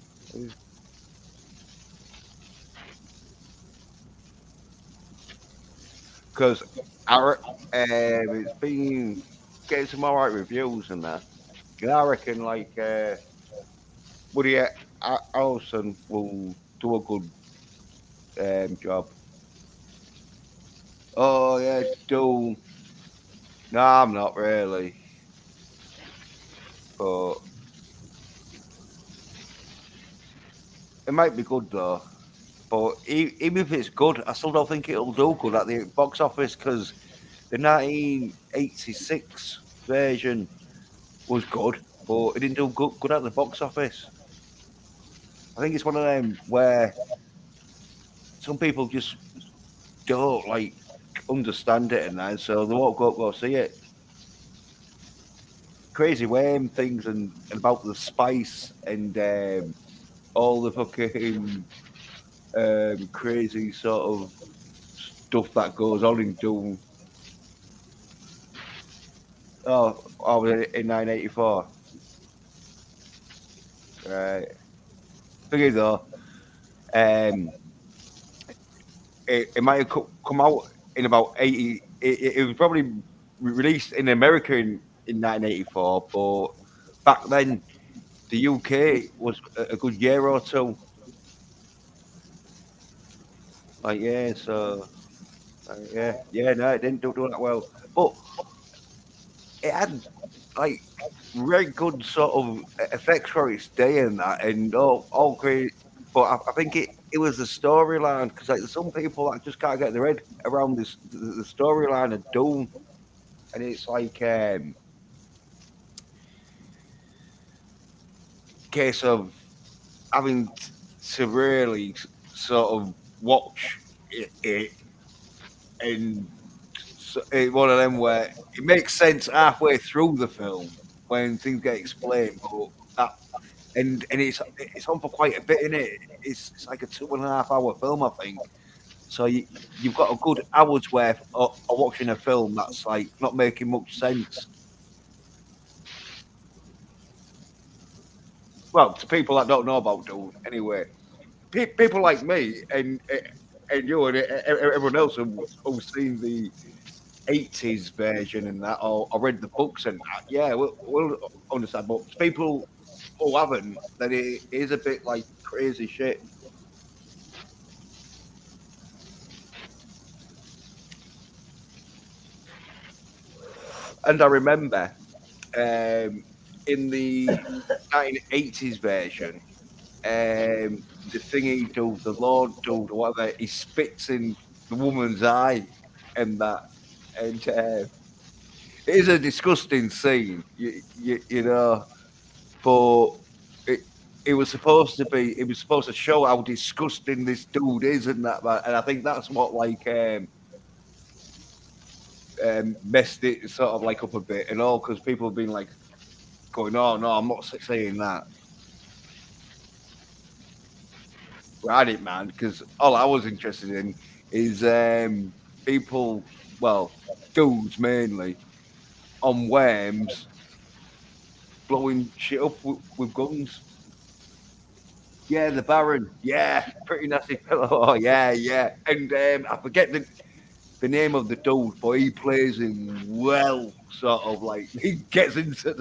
Because it's been getting some alright reviews and that. And I reckon like Woody Harrelson will do a good job. Oh yeah, do no, I'm not really, but it might be good though. But even if it's good, I still don't think it'll do good at the box office because the 1986 version was good, but it didn't do good at the box office. I think it's one of them where some people just don't like understand it and that, so they won't go see it. Crazy Wayne things and about the spice and all the fucking crazy sort of stuff that goes on in Doom. Oh, in 1984. Right. Thing is, though, um, it might have come out in about 80. It was probably released in America in 1984, but back then the UK was a good year or two. Like, yeah, so yeah, no, it didn't do that well, but it had like very good sort of effects for its day and that, and all great. But I think it was the storyline because like there's some people that just can't get their head around the storyline of Doom, and it's like case of having to really sort of watch it and it's one of them where it makes sense halfway through the film when things get explained, but that and it's on for quite a bit in it. It's like a 2.5 hour film, I think. So you've got a good hour's worth of watching a film that's like not making much sense. Well, to people that don't know about Dune, anyway, people like me and you and everyone else who've seen the 80s version and that, or read the books and that, yeah, we'll understand. But people who haven't, then it is a bit like crazy shit. And I remember in the 1980s version, the thing he do, the Lord do, or whatever, he spits in the woman's eye and that. And it is a disgusting scene, you know, but it, it was supposed to be, it was supposed to show how disgusting this dude is and that, man. And I think that's what, like, messed it sort of like up a bit and all because people have been like going, "Oh no, I'm not saying that." I didn't, man, because all I was interested in is people, well, dudes mainly on worms blowing shit up with guns. Yeah, the Baron. Yeah, pretty nasty fellow. Oh, yeah, yeah. And I forget the name of the dude, but he plays him well. Sort of like he gets into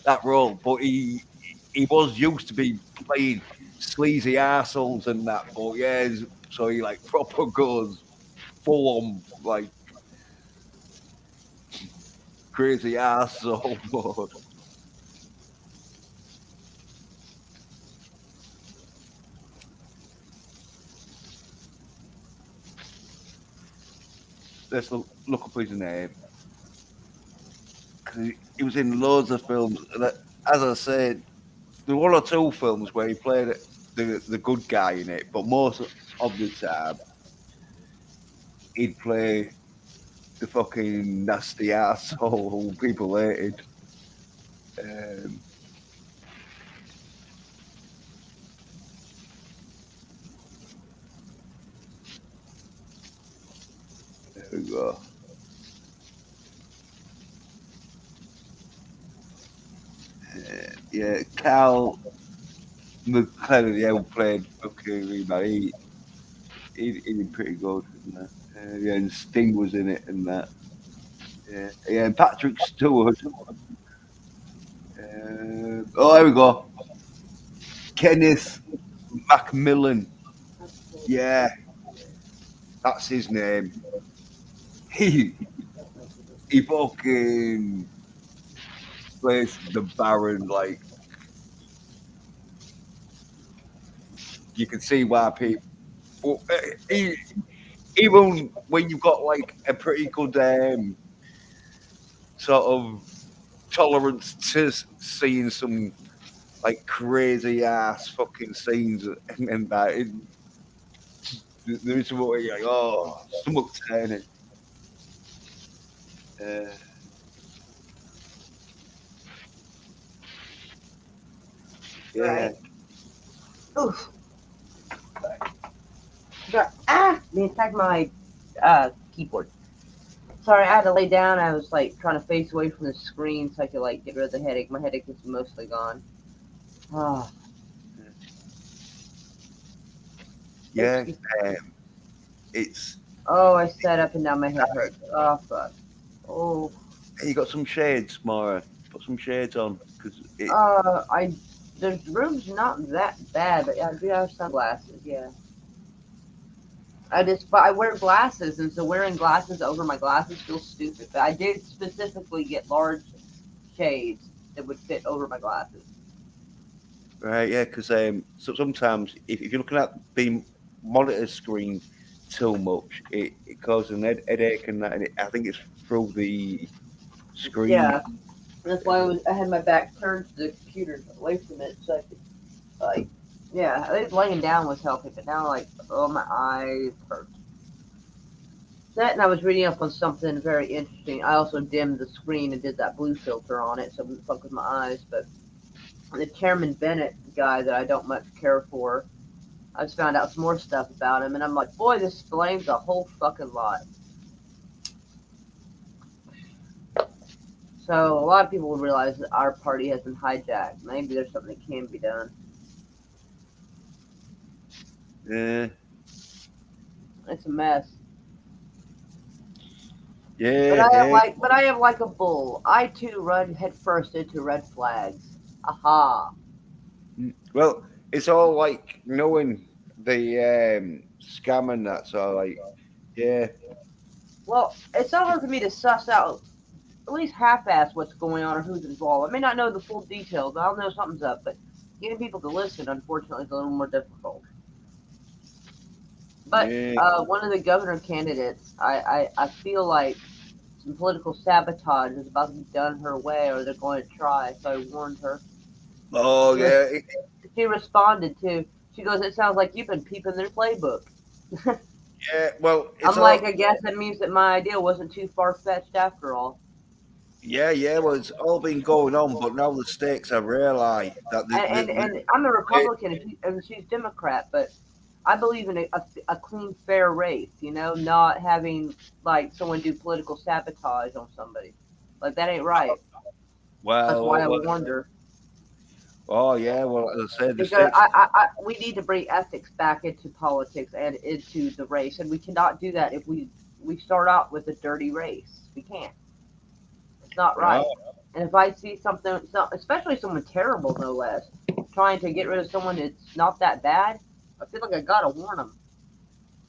that role, but he was used to be playing sleazy assholes and that. But yeah, so he like proper goes full on like crazy asshole mode. Let's look up his name because he was in loads of films. And as I said, there were one or two films where he played the good guy in it, but most of the time he'd play the fucking nasty asshole who people hated. Um, there we go. Yeah, Cal McClellan, yeah, who played fucking Reba. He did pretty good in that. Yeah, and Sting was in it and that. Yeah, and Patrick Stewart. Oh, there we go. Kenneth Macmillan. Yeah, that's his name. He he fucking plays the Baron like you can see why But even when you've got like a pretty good sort of tolerance to seeing some like crazy ass fucking scenes and that, there is some where you're like, oh, stomach turning. Uh, yeah. Right. Oof. They attacked my keyboard. Sorry, I had to lay down. I was like trying to face away from the screen so I could like get rid of the headache. My headache is mostly gone. Oh, Yeah. It's oh, I sat up and now my head hurts. Oh fuck. Oh. you got some shades, Mara. Put some shades on because it. The room's not that bad, but I do have sunglasses. Yeah. But I wear glasses, and so wearing glasses over my glasses feels stupid. But I did specifically get large shades that would fit over my glasses. Right, yeah, because so sometimes if you're looking at the monitor screen too much, it causes an headache and that, and I think it's through the screen. Yeah, that's why I had my back turned to the computer, away from it, so I could like. Yeah, I think laying down was helping, but now like, oh, my eyes hurt. That, and I was reading up on something very interesting. I also dimmed the screen and did that blue filter on it, so it wouldn't fuck with my eyes. But the Chairman Bennett guy that I don't much care for, I just found out some more stuff about him, and I'm like, boy, this explains a whole fucking lot. So a lot of people will realize that our party has been hijacked. Maybe there's something that can be done. Yeah, It's a mess. yeah. But I am like a bull. I too run headfirst into red flags. Aha. Well, it's all like knowing the scam and that, so like, yeah, Well, it's not hard for me to suss out at least half-ass what's going on or who's involved. I may not know the full details, but I'll know something's up. But getting people to listen, unfortunately, is a little more difficult. But yeah. one of the governor candidates, I feel like some political sabotage is about to be done her way, or they're going to try. So I warned her. Oh She, yeah, she responded too. She goes, "It sounds like you've been peeping their playbook." yeah. Well, it's I'm like, all I guess that means that my idea wasn't too far-fetched after all. yeah. Well, it's all been going on, but now the stakes are real high. That And I'm a Republican and she's Democrat, but I believe in a clean, fair race. You know, not having like someone do political sabotage on somebody. Like that ain't right. That's why I well, warned her. oh yeah. Well, as I said, the Because stakes. we need to bring ethics back into politics and into the race, and we cannot do that if we start out with a dirty race. We can't. It's not No, right. And if I see something, especially someone terrible, no less, trying to get rid of someone that's not that bad, I feel like I gotta warn them.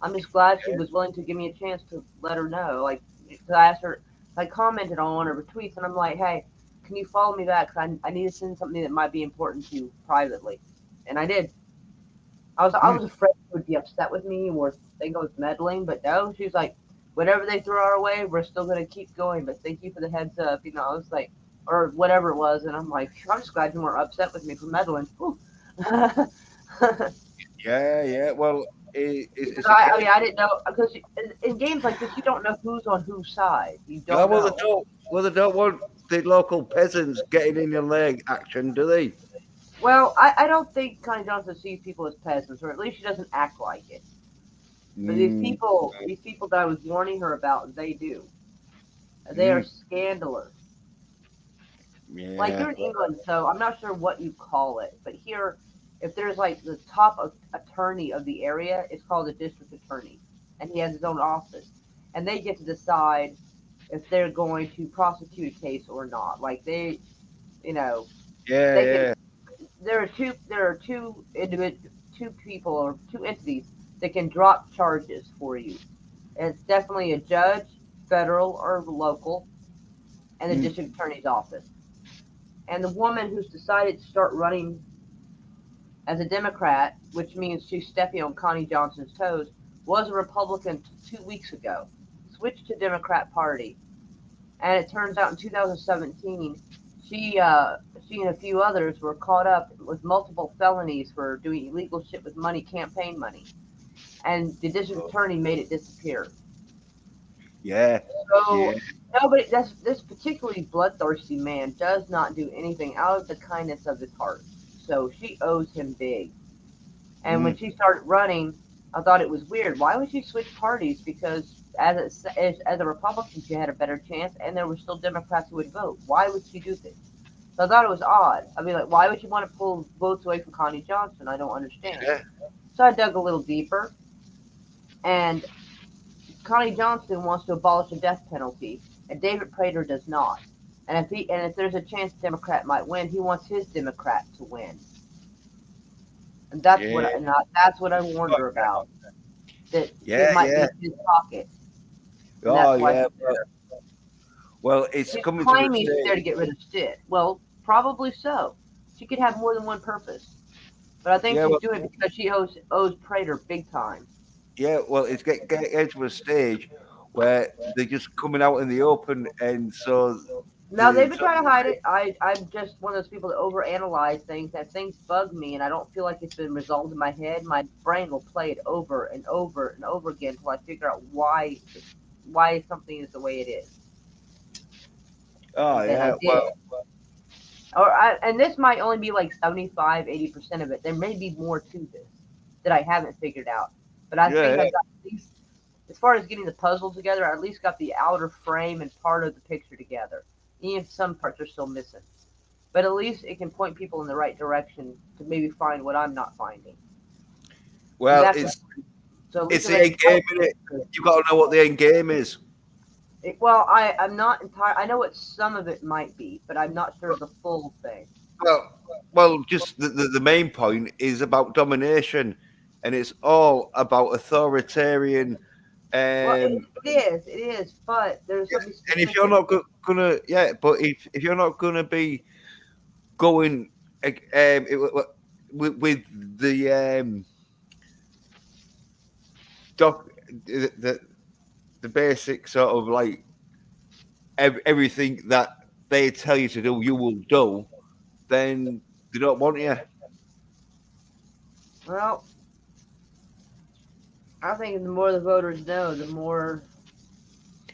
I'm just glad she was willing to give me a chance to let her know. Like, 'cause I asked her, I commented on one of her tweets, and I'm like, hey, can you follow me back? 'Cause I need to send something that might be important to you privately. And I did. I was afraid she would be upset with me or think I was meddling, but no, she's like, whatever they throw our way, we're still gonna keep going. But thank you for the heads up. You know, I was like, or whatever it was, and I'm like, I'm just glad you weren't upset with me for meddling. yeah. Well, it's a I case. mean, I didn't know because in games like this, you don't know who's on whose side. You No, don't know. well, they don't want the local peasants getting in your leg action, do they? Well, I don't think Connie Johnson sees people as peasants, or at least she doesn't act like it. But Mm, these people that I was warning her about, they do. They are mm, scandalous. Like yeah. you're in England, so I'm not sure what you call it, but here, if there's like the top attorney of the area, it's called a district attorney, and he has his own office, and they get to decide if they're going to prosecute a case or not. Like they, you know, Yeah, they can. yeah. There are two people or two entities that can drop charges for you. And it's definitely a judge, federal or local, and the Mm, district attorney's office. And the woman who's decided to start running as a Democrat, which means she's stepping on Connie Johnson's toes, was a Republican 2 weeks ago, switched to Democrat Party, and it turns out in 2017, she and a few others were caught up with multiple felonies for doing illegal shit with money, campaign money, and the district attorney made it disappear. Yeah. So Yeah. nobody, this particularly bloodthirsty man does not do anything out of the kindness of his heart. So she owes him big. And when she started running, I thought it was weird. Why would she switch parties? Because as a Republican, she had a better chance, and there were still Democrats who would vote. Why would she do this? So I thought it was odd. I mean, like, why would you want to pull votes away from Connie Johnson? I don't understand. Yeah. So I dug a little deeper, and Connie Johnson wants to abolish the death penalty, and David Prater does not. And if there's a chance a Democrat might win, he wants his Democrat to win. And that's what I wonder about. That it might be his pocket. And that's why Well, it's she's coming to claiming the she's there to stage. get rid of Sid. Well, probably so. She could have more than one purpose. But I think Yeah, she's well, doing it because she owes Prater big time. yeah, well, it's getting to a stage where they're just coming out in the open, and so Now they've the been trying to hide it. I'm just one of those people that overanalyze things. That things bug me, and I don't feel like it's been resolved in my head. My brain will play it over and over and over again until I figure out why something is the way it is. oh And then I yeah, did. And this might only be like 75, 80% of it. There may be more to this that I haven't figured out. But I think I got at least, as far as getting the puzzle together, I at least got the outer frame and part of the picture together. Even if some parts are still missing. But at least it can point people in the right direction to maybe find what I'm not finding. well, it's the end game, isn't it? You got to know what the end game is. I'm not entirely. I know what some of it might be, but I'm not sure of the full thing. Well, just the main point is about domination, and it's all about authoritarian. Well, it is, but there's something. And if you're not gonna, but if you're not gonna be going with the doc, the basic sort of like everything that they tell you to do, you will do, then they don't want you. Well, I think the more the voters know, the more.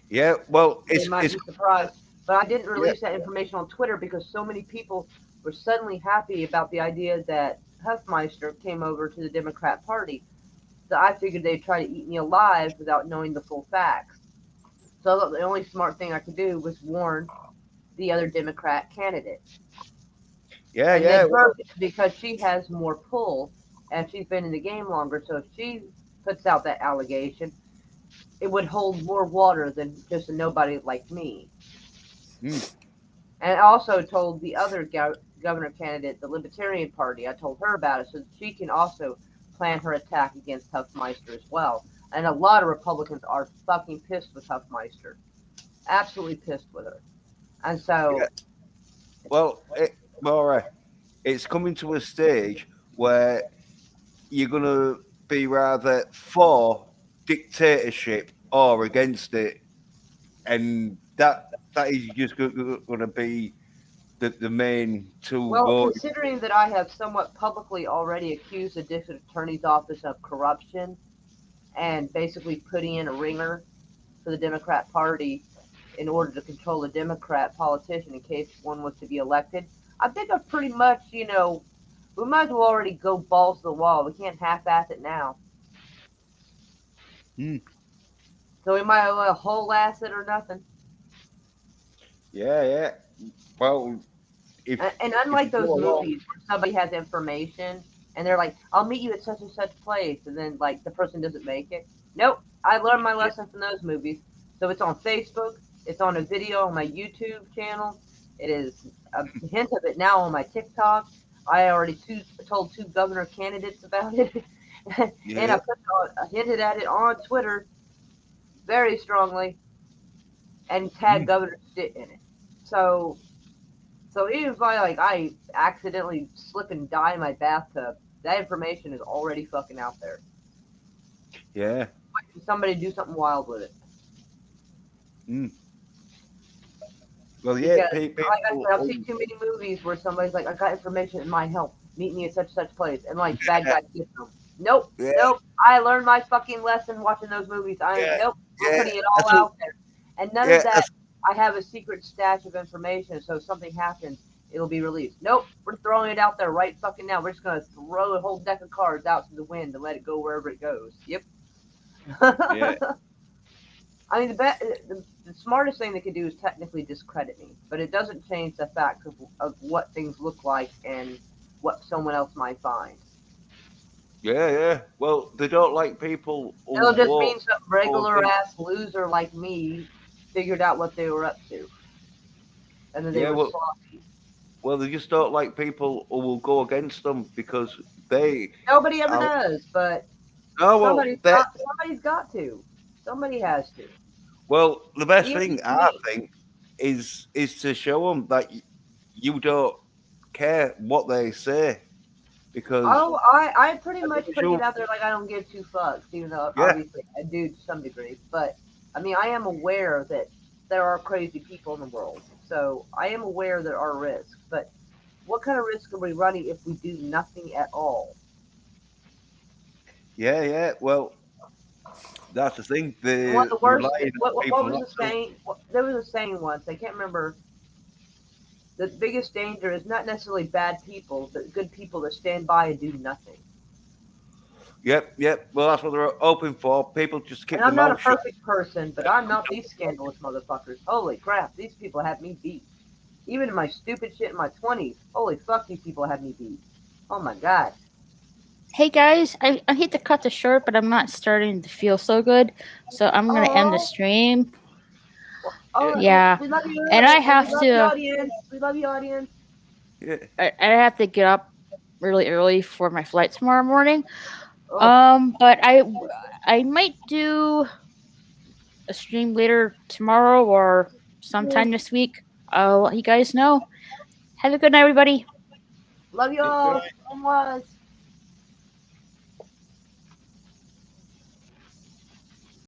Yeah, well, they might be surprised. But I didn't release that information on Twitter because so many people were suddenly happy about the idea that Huffmeister came over to the Democrat Party. So I figured they'd try to eat me alive without knowing the full facts. So I thought the only smart thing I could do was warn the other Democrat candidate. Yeah, and they broke it because she has more pull and she's been in the game longer. So if she puts out that allegation, it would hold more water than just a nobody like me. And I also told the other governor candidate, the Libertarian Party, I told her about it so that she can also plan her attack against Huffmeister as well. And a lot of Republicans are fucking pissed with Huffmeister. Absolutely pissed with her. And so... Yeah. Well, Maura, it's coming to a stage where you're going to be rather for dictatorship or against it. And that is just going to be the main two. Well, considering that I have somewhat publicly already accused the district attorney's office of corruption and basically putting in a ringer for the Democrat Party in order to control a Democrat politician in case one was to be elected, I think I've pretty much, we might as well already go balls to the wall. We can't half-ass it now. So we might as well whole-ass it or nothing. Yeah. Well, and unlike those movies where somebody has information and they're like, I'll meet you at such and such place, and then like the person doesn't make it. Nope, I learned my lesson from those movies. So it's on Facebook, it's on a video on my YouTube channel. It is a hint of it now on my TikTok. I already told two governor candidates about it, and I hinted at it on Twitter very strongly, and tagged Governor Stitt in it. So even if I accidentally slip and die in my bathtub, that information is already fucking out there. Yeah. Somebody do something wild with it. Well, yeah, Because, people. like I said, I've seen too many movies where somebody's like, I got information in my help. Meet me at such place. And, like, bad guys get them. Nope. Yeah. Nope. I learned my fucking lesson watching those movies. Nope. We're putting it all out there. And none of that, I have a secret stash of information, so if something happens, it'll be released. Nope. We're throwing it out there right fucking now. We're just going to throw a whole deck of cards out to the wind and let it go wherever it goes. Yep. Yeah. I mean, the smartest thing they could do is technically discredit me, but it doesn't change the fact of what things look like and what someone else might find. Yeah. Well, they don't like people. It'll just mean some regular-ass loser like me figured out what they were up to. And then they were sloppy. Well, they just don't like people who will go against them because they... Nobody ever does, but somebody's got to. Somebody has to. Well, the best thing, I think, is to show them that you don't care what they say. Because I pretty much put it out there like I don't give two fucks, even though obviously I do to some degree. But, I mean, I am aware that there are crazy people in the world. So, I am aware there are risks. But what kind of risk are we running if we do nothing at all? Yeah. Well, that's the thing. What was the saying? There was a saying once. I can't remember. The biggest danger is not necessarily bad people, but good people that stand by and do nothing. Yep. Well, that's what they're hoping for. People just keep. And I'm not a perfect person, but I'm not these scandalous motherfuckers. Holy crap, these people have me beat. Even in my stupid shit in my 20s, holy fuck, these people have me beat. Oh my god. Hey guys, I hate to cut this short, but I'm not starting to feel so good, so I'm gonna end the stream. Yeah, we love you, and I have to. We love you, audience. Yeah. I have to get up really early for my flight tomorrow morning. But I might do a stream later tomorrow or sometime this week. I'll let you guys know. Have a good night, everybody. Love you all.